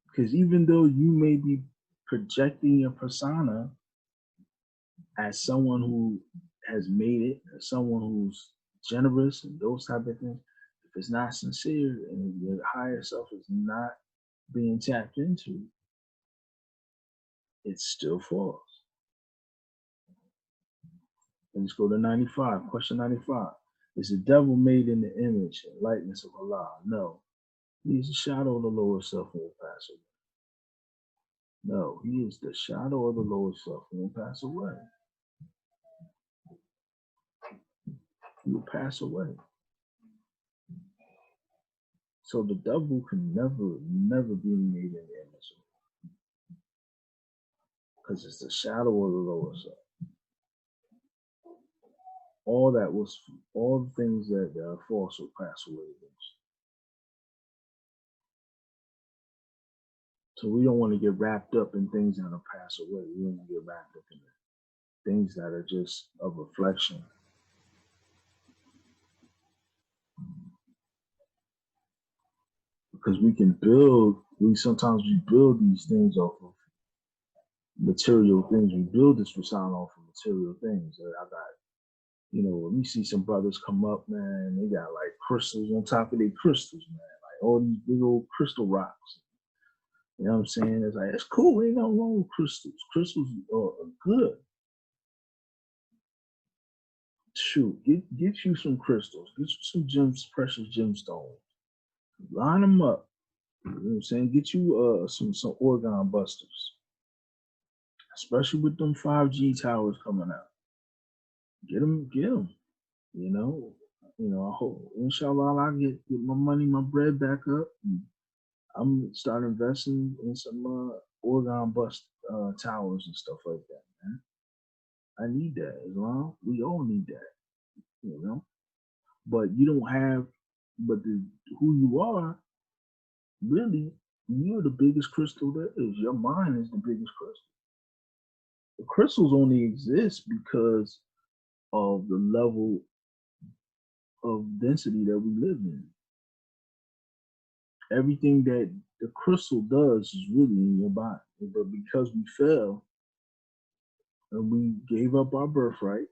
Because even though you may be projecting your persona as someone who has made it, as someone who's generous and those type of things, if it's not sincere and your higher self is not being tapped into, it's still false. Let's go to 95. Question 95. Is the devil made in the image and likeness of Allah? No. He is the shadow of the lower self and will pass away. No, he is the shadow of the lower self and will pass away. He will pass away. So the devil can never be made in the image because it's the shadow of the lower self. All the things that are false will pass away eventually. So we don't want to get wrapped up in things that'll pass away. We want to get wrapped up in things that are just a reflection. Because sometimes we build these things off of material things. We build this facade off of material things. I got, when we see some brothers come up, man, they got like crystals on top of their crystals, man, like all these big old crystal rocks. You know what I'm saying? It's like, it's cool. Ain't nothing wrong with crystals. Crystals are good. Shoot, get you some crystals. Get you some gems, precious gemstones. Line them up. You know what I'm saying? Get you some orgone busters. Especially with them 5G towers coming out. Get them. I hope, inshallah, I get my money, my bread back up. I'm starting investing in some orgone bust towers and stuff like that, man. I need that, Islam. We all need that, But you don't have, who you are, really, you're the biggest crystal there is. Your mind is the biggest crystal. The crystals only exist because of the level of density that we live in. Everything that the crystal does is really in your body. But because we fell and we gave up our birthright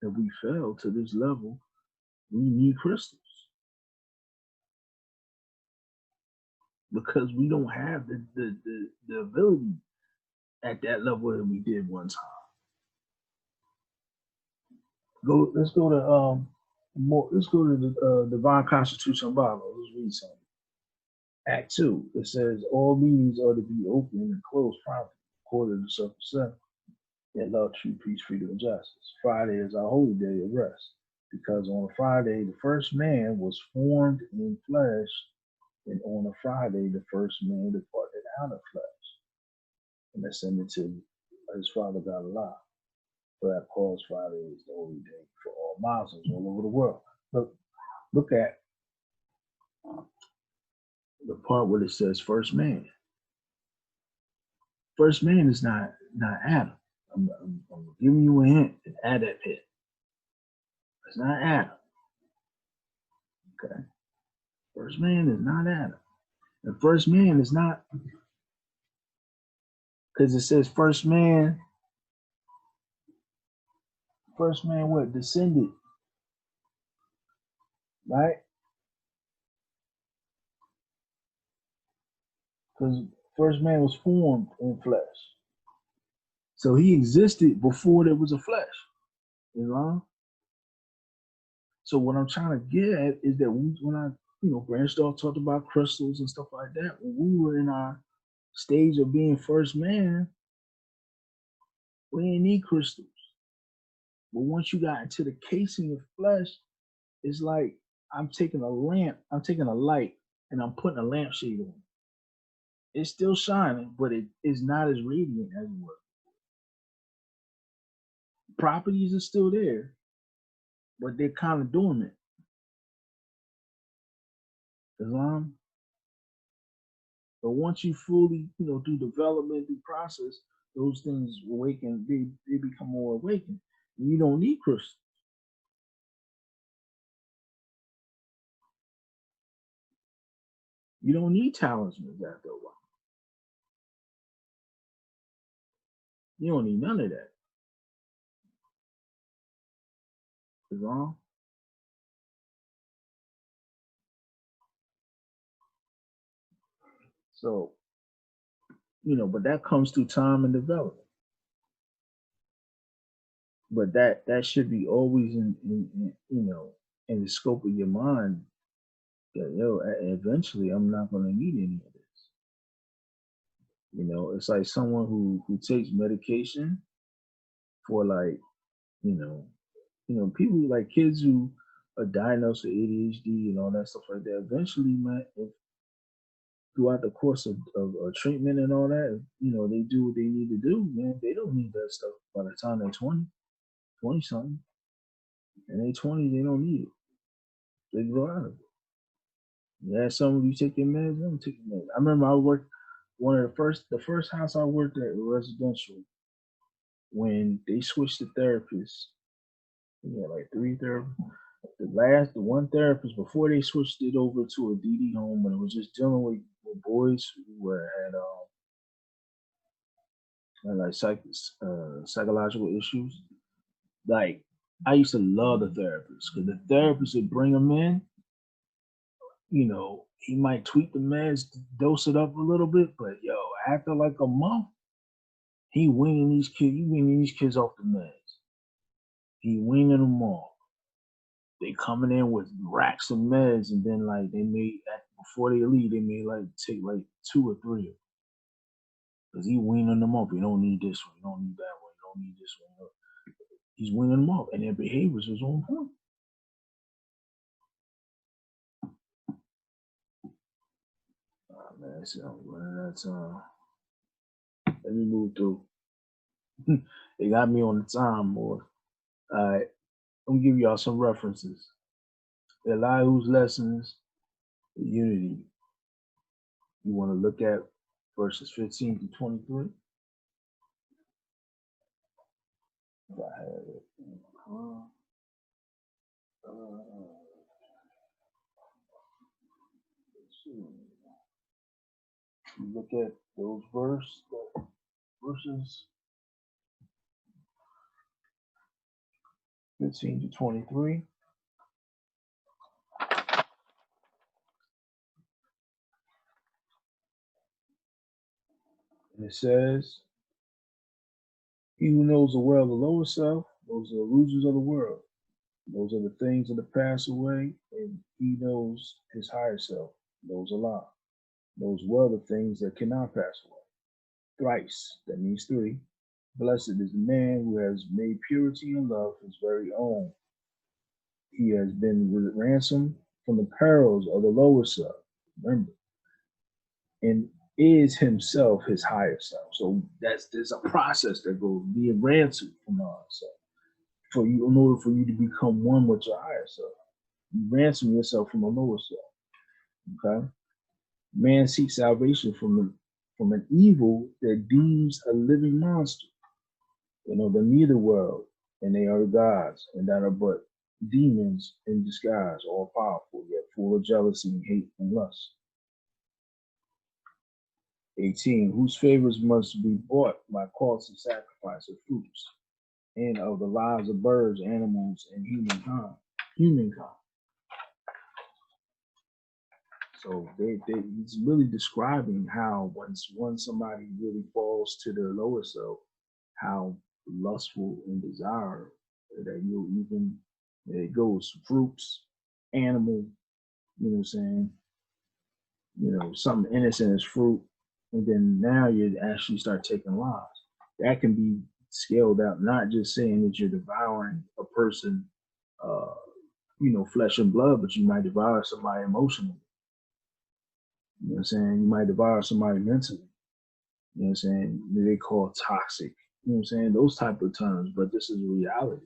and we fell to this level, we need crystals. Because we don't have the ability at that level that we did one time. Let's go to the Divine Constitution Bible. Let's read something. Act 2, it says all meetings are to be open and closed promptly, according to Circle 7. And love, truth, peace, freedom, and justice. Friday is our holy day of rest, because on a Friday the first man was formed in flesh, and on a Friday the first man departed out of flesh and ascended to his Father God Allah. So that calls Friday is the holy day for all Muslims all over the world. Look at the part where it says first man. First man is not Adam. I'm giving you a hint and add that hint. It's not Adam. Okay. First man is not Adam. The first man is not, because it says first man what? Descended. Right? Because first man was formed in flesh. So he existed before there was a flesh. You know? So what I'm trying to get at is that when I, branched off, talked about crystals and stuff like that, when we were in our stage of being first man, we didn't need crystals. But once you got into the casing of flesh, it's like I'm taking a light, and I'm putting a lampshade on. It's still shining, but it is not as radiant as it was. Properties are still there, but they're kind of dormant. Islam. But once you fully, do development, do process, those things awaken, they become more awakened. And you don't need crystals. You don't need talismans after a while. You don't need none of that. It's wrong. So, but that comes through time and development. But that should be always in the scope of your mind that eventually I'm not going to need any of this. It's like someone who takes medication for like you know people like kids who are diagnosed with ADHD and all that stuff like that. Eventually, man, if throughout the course of treatment and all that, they do what they need to do, man. They don't need that stuff by the time they're 20 something. And they 20, they don't need it. They grow out of it. Yeah, some of you take your meds, don't take your meds. I remember I worked one of the first house I worked at residential when they switched the therapists. We had like three therapists. The one therapist before they switched it over to a DD home when it was just dealing with boys who had like psychological issues. Like I used to love the therapist because the therapist would bring them in. He might tweak the meds, dose it up a little bit, but after like a month, he weaning these kids off the meds. He weaning them off. They coming in with racks of meds, and then like before they leave, they may like take like two or three because he weaning them off. You don't need this one. You don't need that one. You don't need this one. He's weaning them off, and their behaviors was on point. Oh, man, so that's let me move through. They got me on the time, boy. All right, I'm gonna give y'all some references. Elihu's lessons, the unity. You want to look at verses 15 to 23. If I have it. Let's see. You look at those verses 15 to 23. And it says, he who knows the well the lower self, those are the illusions of the world. Those are the things that pass away, and he knows his higher self, knows Allah, knows well the things that cannot pass away. Thrice, that means three. Blessed is the man who has made purity and love his very own. He has been ransomed from the perils of the lower self. Remember, and is himself his higher self. So there's a process that goes being ransomed from ourself. In order for you to become one with your higher self, you ransom yourself from a lower self. Okay, man seeks salvation from an evil that deems a living monster. The neither world, and they are gods, and that are but demons in disguise, all powerful, yet full of jealousy, hate, and lust. 18. Whose favors must be bought by costly sacrifice of fruits, and of the lives of birds, animals, and humankind. Humankind. So it's really describing how once somebody really falls to their lower self, how lustful and desire that you'll even it goes fruits, animal, you know what I'm saying? Something innocent is fruit, and then now you actually start taking lives. That can be scaled out, not just saying that you're devouring a person, uh, flesh and blood, but you might devour somebody emotionally. You know what I'm saying? You might devour somebody mentally. You know what I'm saying? They call toxic. You know what I'm saying? Those type of terms, but this is reality.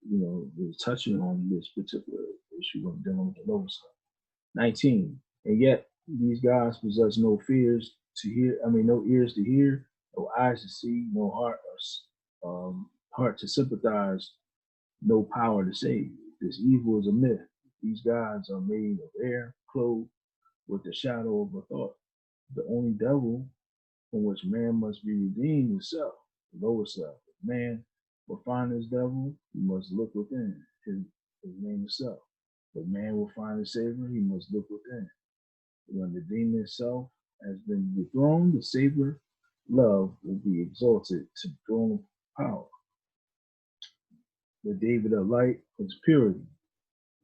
We're touching on this particular issue of dealing with the lower side. 19. And yet these guys possess no fears to hear. No ears to hear, no eyes to see, no heart to sympathize, no power to save. This evil is a myth. These gods are made of air, clothed with the shadow of a thought. The only devil from which man must be redeemed is self. the lower self. If man will find his devil, he must look within his name is self. If man will find his savior, he must look within. When the demon self has been dethroned, the savior love will be exalted to the throne of power. The David of light is purity,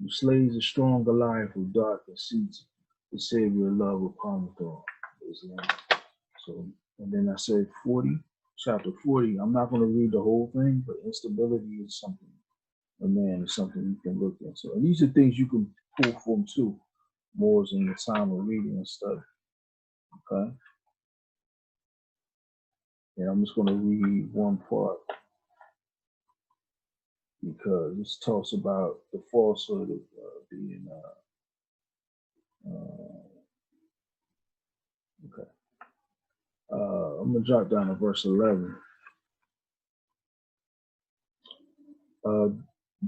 who slays the strong Goliath of darkness, seats the savior of love upon the throne. So, and then I said 40, chapter 40. I'm not going to read the whole thing, but instability is something, a man is something you can look into. And these are things you can pull from too, more in the time of reading and study. Okay. And I'm just going to read one part because this talks about the falsehood of being. Okay. I'm going to drop down to verse 11.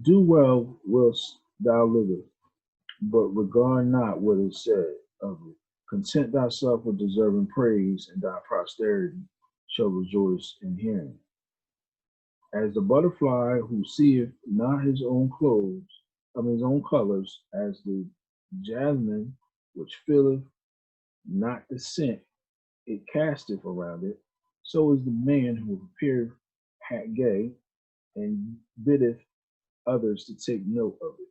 Do well whilst thou livest, but regard not what is said of it. Content thyself with deserving praise, and thy posterity shall rejoice in hearing. As the butterfly who seeth not his own clothes, his own colors, as the jasmine which filleth not the scent it casteth around it, so is the man who appeareth gay and biddeth others to take note of it.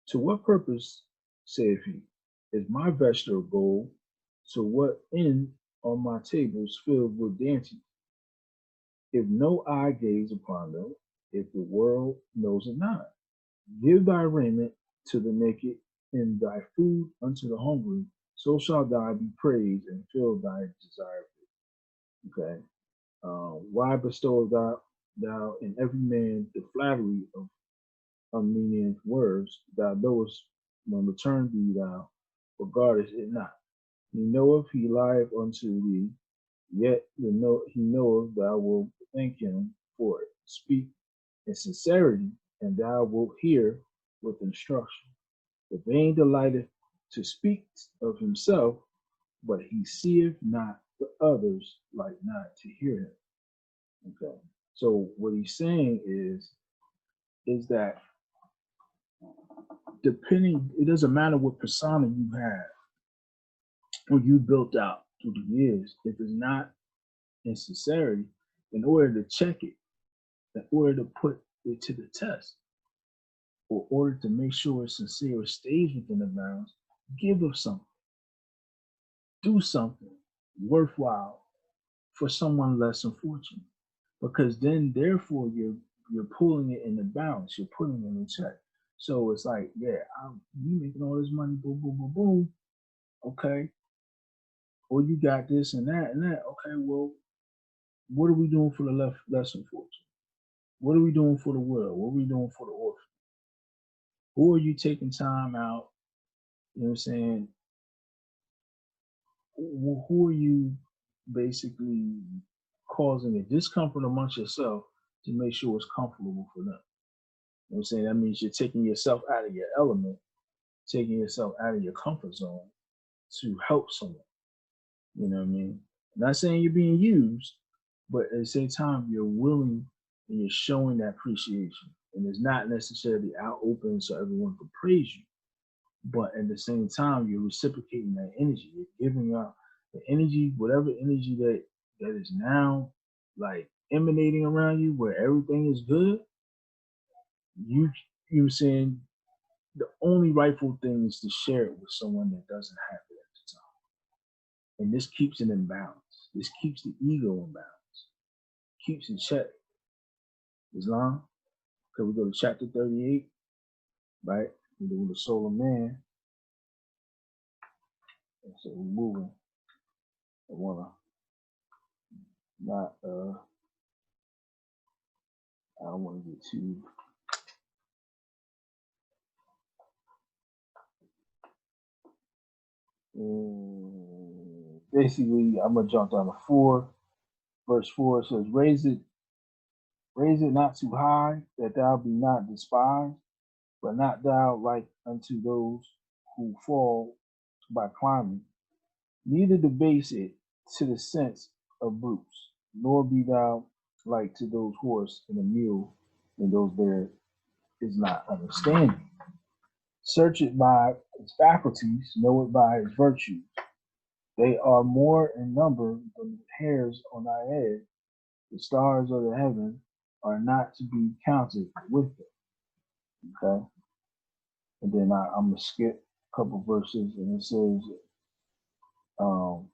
To what purpose, saith he, is my vesture of gold? To what end are my tables filled with dainties? If no eye gaze upon them, if the world knows it not. Give thy raiment to the naked, and thy food unto the hungry, so shall thou be praised and fill thy desire. Okay. Why bestowest thou in every man the flattery of unmeaning words? Thou knowest when return thee thou regardest it not. He knoweth he lieth unto thee, yet he knoweth thou wilt thank him for it. Speak in sincerity, and thou wilt hear with instruction. The vain delighteth to speak of himself, but he seeth not the others like not to hear him. Okay. So what he's saying is that depending, it doesn't matter what persona you have or you built out through the years, if it's not in sincerity, in order to check it, in order to put it to the test, or order to make sure it's sincere, it stays within the bounds, give us something, do something worthwhile for someone less unfortunate. Because then therefore you're pulling it in the balance, you're putting it in check. So it's like, yeah, you making all this money, boom, boom, boom, boom. Okay. Or you got this and that and that. Okay, well, what are we doing for the less unfortunate? What are we doing for the world? What are we doing for the orphan? Who are you taking time out? You know what I'm saying? Who are you basically causing a discomfort amongst yourself to make sure it's comfortable for them? You know what I'm saying? That means you're taking yourself out of your element, taking yourself out of your comfort zone to help someone. You know what I mean? I'm not saying you're being used, but at the same time, you're willing and you're showing that appreciation. And it's not necessarily out open so everyone can praise you, but at the same time, you're reciprocating that energy. You're giving out the energy, whatever energy that is now like emanating around you, where everything is good. You're saying the only rightful thing is to share it with someone that doesn't have it at the time. And this keeps it in balance. This keeps the ego in balance. Keeps in check. Islam. Okay, we go to chapter 38, right? We're doing the soul of man. And so we're moving. I wanna not I don't want to get too basically I'm gonna jump down to 4. Verse 4 says, raise it not too high, that thou be not despised, but not thou like unto those who fall by climbing, neither debase it to the sense of brutes. nor be thou like to those horse and a mule, and those there is not understanding. Search it by its faculties, know it by its virtues. They are more in number than the hairs on thy head. The stars of the heaven are not to be counted with them. Okay. And then I'm going to skip a couple verses, and it says, um,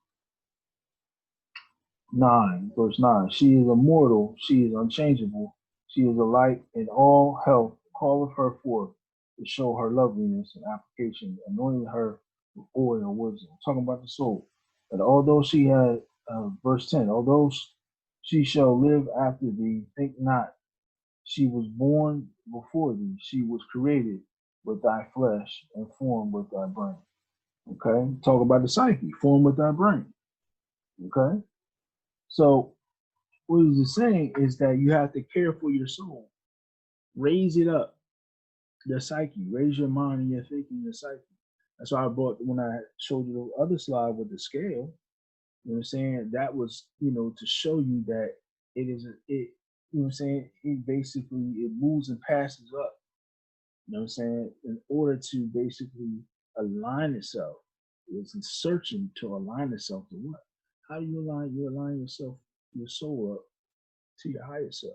9, verse 9. She is immortal, she is unchangeable, she is a light in all health, calleth her forth to show her loveliness and application, anointing her with oil and wisdom. Talking about the soul. But although she had, verse 10, although she shall live after thee, think not she was born before thee, she was created with thy flesh and formed with thy brain. Okay, talk about the psyche, formed with thy brain. Okay, so what he's saying is that you have to care for your soul, raise it up, the psyche, raise your mind and your thinking, your psyche. That's why I brought, when I showed you the other slide with the scale, you know what I'm saying? That was, to show you that it is, you know what I'm saying? It basically, it moves and passes up, you know what I'm saying? In order to basically align itself. It's searching to align itself to what? How do you align? You align yourself, your soul up to your higher self,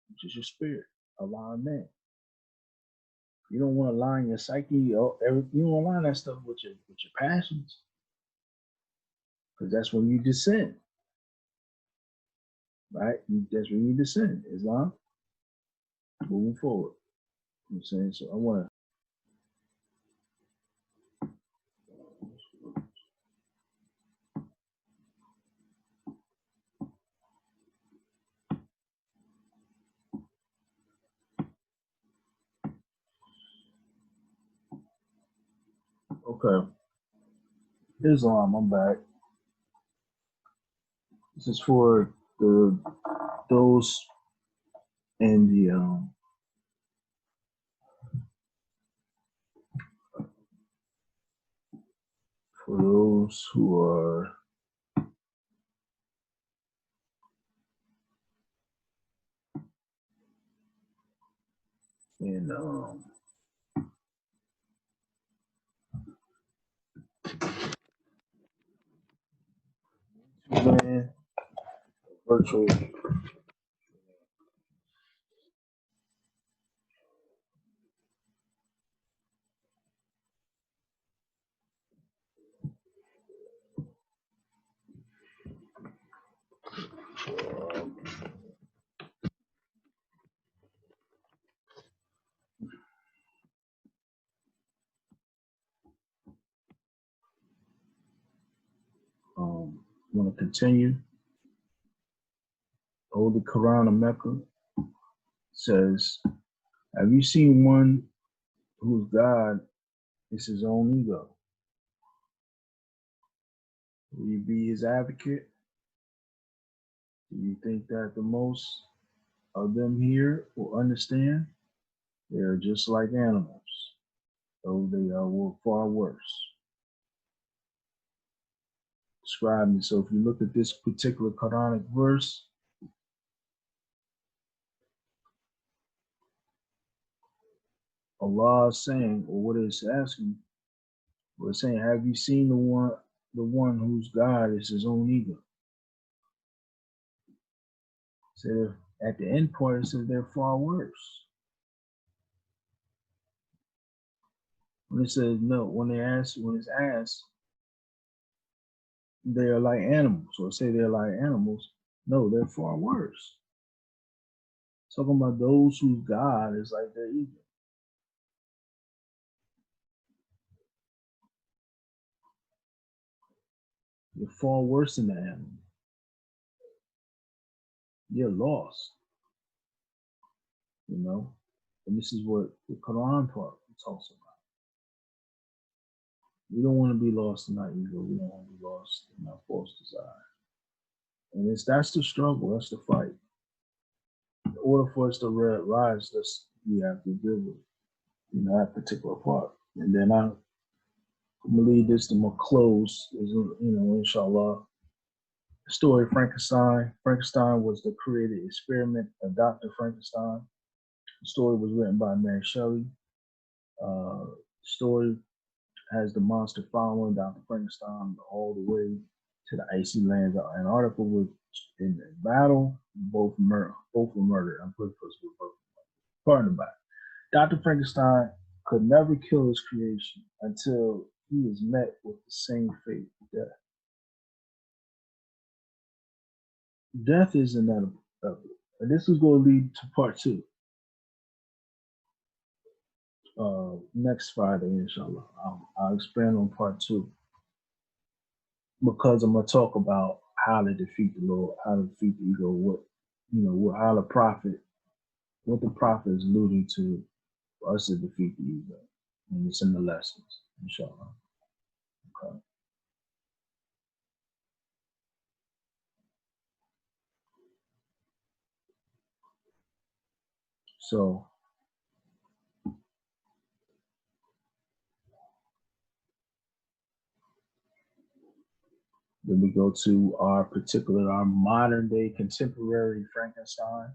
which is your spirit, alignment. You don't want to align your psyche, or you don't align that stuff with your passions, because that's when you descend, right? That's when you descend. Islam, moving forward. You know what I'm saying? So I want to, okay, Islam, I'm back. This is for those in the for those who are in virtual. Want to continue. Holy Quran of Mecca says, have you seen one whose God is his own ego? Will you be his advocate? Do you think that the most of them here will understand? They are just like animals, though they are far worse. Describing. So if you look at this particular Quranic verse, Allah is saying, or what it's asking, or it's saying, have you seen the one whose God is his own ego? So at the end point, it says they're far worse. When it says no, when it's asked, they are like animals, or say they're like animals. No, they're far worse. Talking about those whose God is like their ego. You're far worse than the animal. You're lost. And this is what the Quran part talks about. We don't want to be lost in our ego. We don't want to be lost in our false desire. And that's the struggle. That's the fight. In order for us to rise, we have to deal with that particular part. And then I'm gonna leave this to my close, inshallah. Story of Frankenstein. Frankenstein was the created experiment of Dr. Frankenstein. The story was written by Mary Shelley. The story has the monster following Dr. Frankenstein all the way to the icy lands of Antarctica. With in the battle, both were murdered. I'm pretty close with both. Pardon the battle. Dr. Frankenstein could never kill his creation until he is met with the same fate, death. Death is inevitable. And this is going to lead to part two. Next Friday, inshallah. I'll expand on part two because I'm going to talk about how to defeat the Lord, how to defeat the ego, how what the prophet is alluding to for us to defeat the ego. And it's in the lessons, inshallah. Okay. So then we go to our modern day contemporary Frankenstein.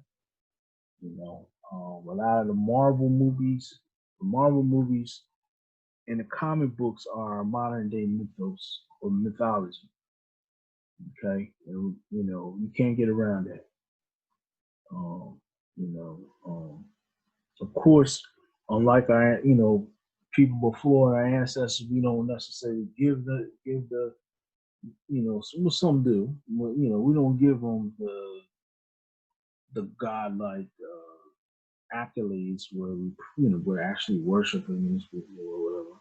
A lot of the Marvel movies and the comic books are modern day mythos or mythology. Okay, you can't get around that. Um, you know, of course, unlike people before our ancestors, we don't necessarily give the some do, but we don't give them the godlike accolades where we're actually worshiping these people or whatever.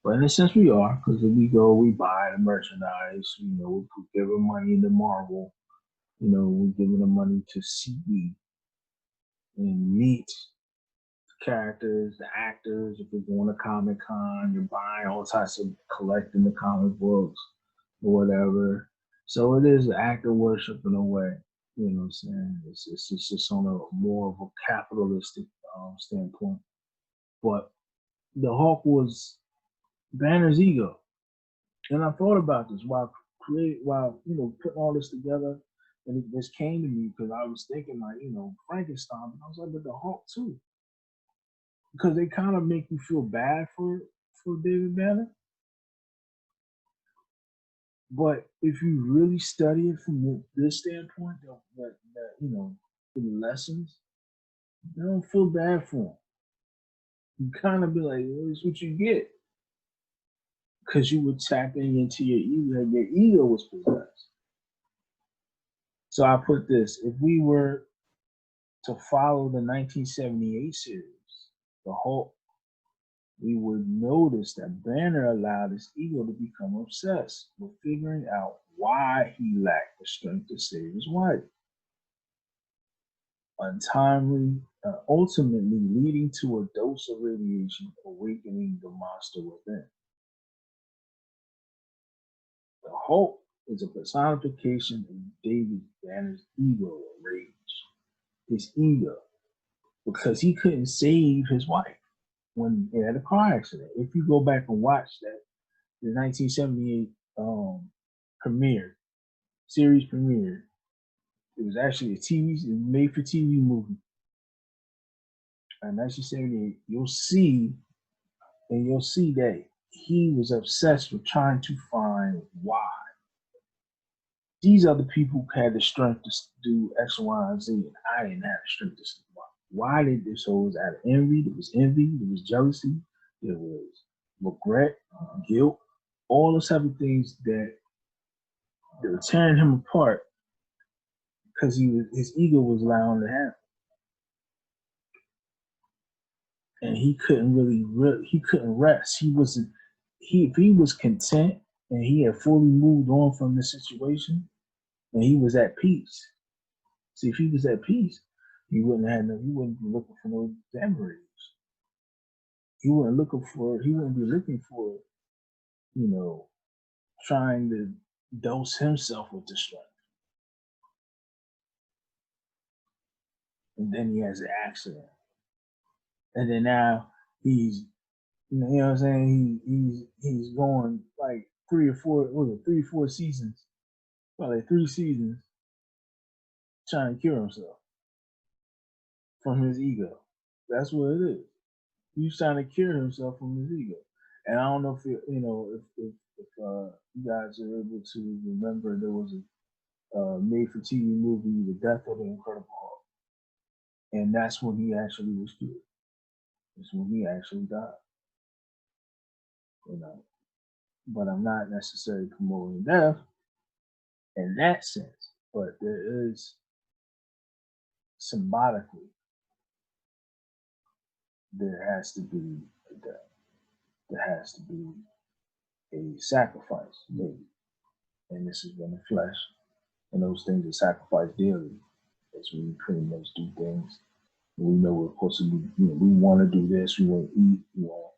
But in a sense, we are, because if we go, we buy the merchandise. We give them money to Marvel. We're giving them money to see and meet the characters, the actors. If you're going to Comic Con, you're buying all types of collecting the comic books or whatever. So it is an act of worship in a way. You know what I'm saying? It's just on a more of a capitalistic standpoint. But the Hulk was Banner's ego. And I thought about this while putting all this together, and this came to me because I was thinking like, Frankenstein, and I was like, but the Hulk too. Because they kind of make you feel bad for David Banner. But if you really study it from this standpoint, that the lessons, you don't feel bad for him. You kind of be like, well, this is what you get. Because you were tapping into your ego, and your ego was possessed. So I put this: if we were to follow the 1978 series, The Hulk, we would notice that Banner allowed his ego to become obsessed with figuring out why he lacked the strength to save his wife. Untimely, ultimately leading to a dose of radiation, awakening the monster within. The Hulk is a personification of David Banner's ego or rage. His ego, because he couldn't save his wife when he had a car accident. If you go back and watch that, the 1978 series premiere, it was actually a made for TV movie. In 1978, you'll see that he was obsessed with trying to find why. These other people had the strength to do X, Y, and Z, and I didn't have the strength to do Y. Why did this? So it was out of envy. There was envy. There was jealousy. There was regret, guilt, all those type of things that they were tearing him apart because his ego was allowing to happen, and he couldn't he couldn't rest. If he was content and he had fully moved on from the situation and he was at peace. See, if he was at peace, he wouldn't be looking for no memories. He wouldn't be looking for, trying to dose himself with the strength. And then he has an accident. And then now he's, what I'm saying? He's going like 3 or 4 seasons. probably 3 seasons, trying to cure himself from his ego. That's what it is. He's trying to cure himself from his ego. And I don't know if if you guys are able to remember, there was a made-for-TV movie, The Death of the Incredible Hulk, and that's when he actually was cured. That's when he actually died. You know, but I'm not necessarily promoting death in that sense. But there is symbolically, there has to be a death. There has to be a sacrifice made, and this is when the flesh and those things are sacrificed daily. That's when we pretty much do things. We know we're supposed to be, we want to do this, we want to eat, we want to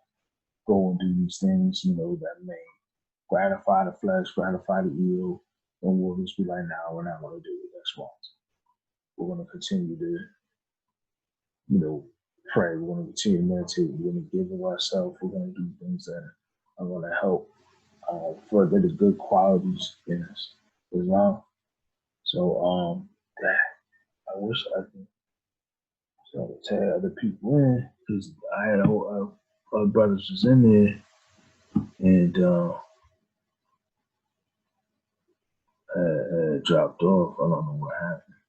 go and do these things, that may gratify the flesh, gratify the ego, and we'll just be like, nah, we're not going to do it. That's wrong. We're going to continue to, pray. We're going to continue to meditate. We're going to give of ourselves. We're going to do things that are going to help further the good qualities in us. Islam. So, I wish I could tag other people in, because I had other brothers was in there, and dropped off. I don't know what happened.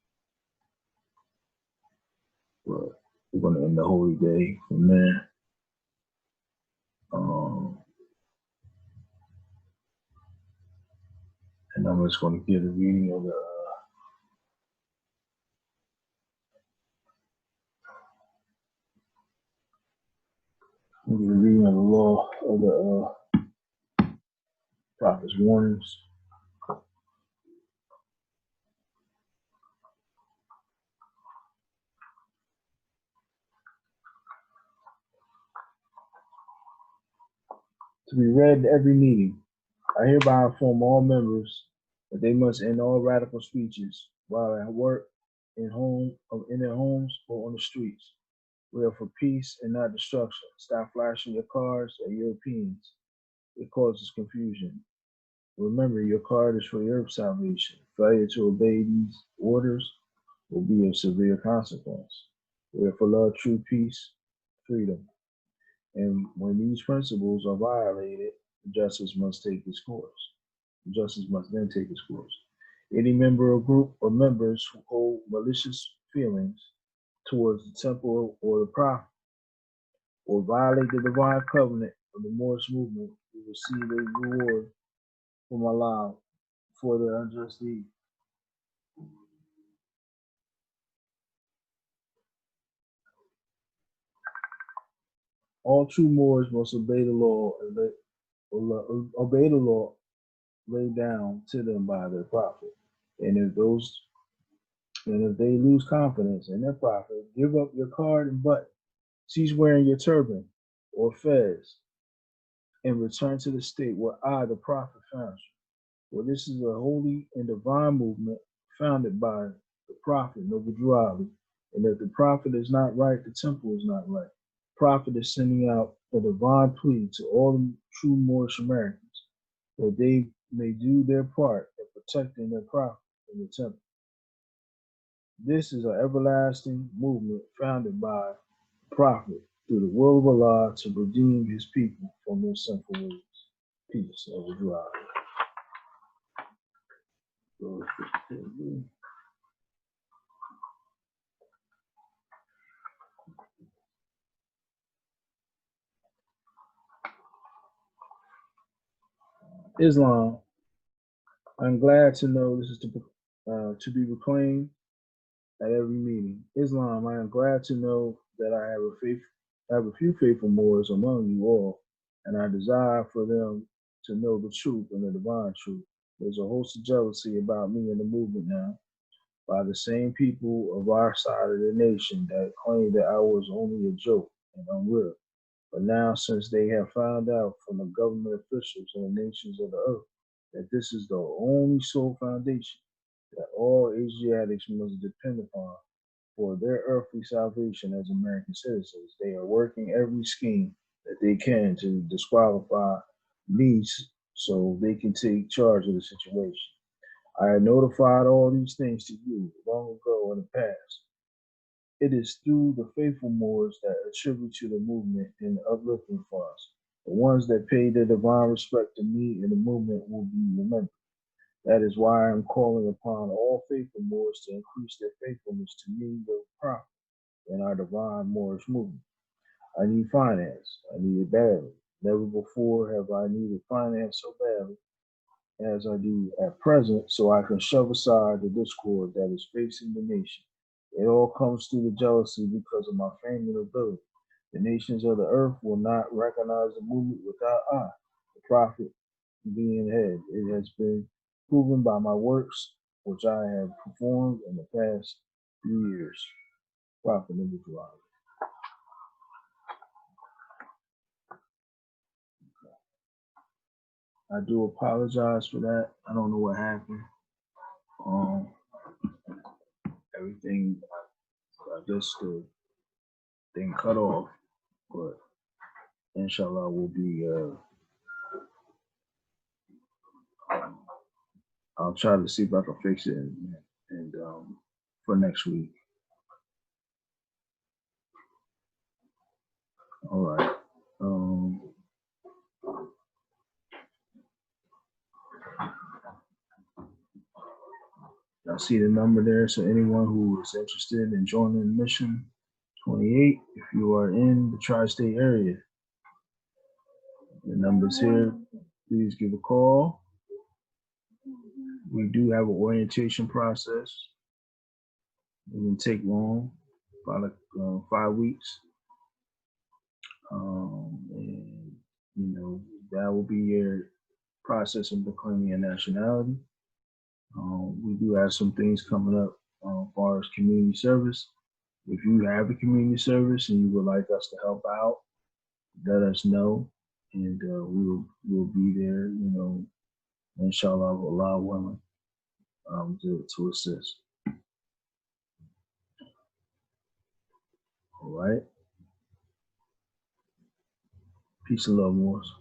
But we're going to end the holy day from there. And I'm just going to give a reading of the law of the prophet's warnings. To be read in every meeting. I hereby inform all members that they must end all radical speeches while at work, in their homes, or on the streets. We are for peace and not destruction. Stop flashing your cards at Europeans. It causes confusion. Remember, your card is for your salvation. Failure to obey these orders will be of severe consequence. We are for love, true peace, freedom. And when these principles are violated, justice must take its course. Justice must then take its course. Any member or group of members who hold malicious feelings towards the temple or the prophet, or violate the divine covenant of the Moorish movement, will receive a reward from Allah for their unjust deed. All true Moors must obey the law laid down to them by their prophet. And if they lose confidence in their prophet, give up your card and button, cease wearing your turban or fez, and return to the state where I, the prophet, found you. For this is a holy and divine movement founded by the prophet Noble Drew Ali. And if the prophet is not right, the temple is not right. The prophet is sending out a divine plea to all the true Moorish Americans that they may do their part in protecting their prophet in the temple. This is an everlasting movement founded by the prophet through the will of Allah to redeem his people from their sinful ways. Peace of Allah. Islam. I'm glad to know this is to be proclaimed at every meeting. Islam. I am glad to know that I have a few faithful Moors among you all, and I desire for them to know the truth and the divine truth. There's a host of jealousy about me in the movement now by the same people of our side of the nation that claim that I was only a joke and unreal. But now, since they have found out from the government officials and the nations of the earth that this is the only sole foundation that all Asiatics must depend upon for their earthly salvation as American citizens, they are working every scheme that they can to disqualify me so they can take charge of the situation. I had notified all these things to you long ago in the past. It is through the faithful Moors that attribute to the movement and the uplifting funds. The ones that pay their divine respect to me and the movement will be remembered. That is why I am calling upon all faithful Moors to increase their faithfulness to me, the prophet, and our divine Moorish movement. I need finance. I need it badly. Never before have I needed finance so badly as I do at present, so I can shove aside the discord that is facing the nation. It all comes through the jealousy because of my fame and ability. The nations of the earth will not recognize the movement without I, the prophet, being head. It has been proven by my works, which I have performed in the past few years. Prophet number 5. I do apologize for that. I don't know what happened. Um, Everything, I guess the thing cut off, but inshallah will be. I'll try to see if I can fix it and for next week. All right. I see the number there. So anyone who is interested in joining the mission 28, if you are in the tri-state area, the number's here. Please give a call. We do have an orientation process. It won't take long, about 5 weeks. And that will be your process of declaring your nationality. We do have some things coming up as far as community service. If you have a community service and you would like us to help out, let us know, and we'll be there. Inshallah, Allah willing, to assist. All right. Peace and love, Moors.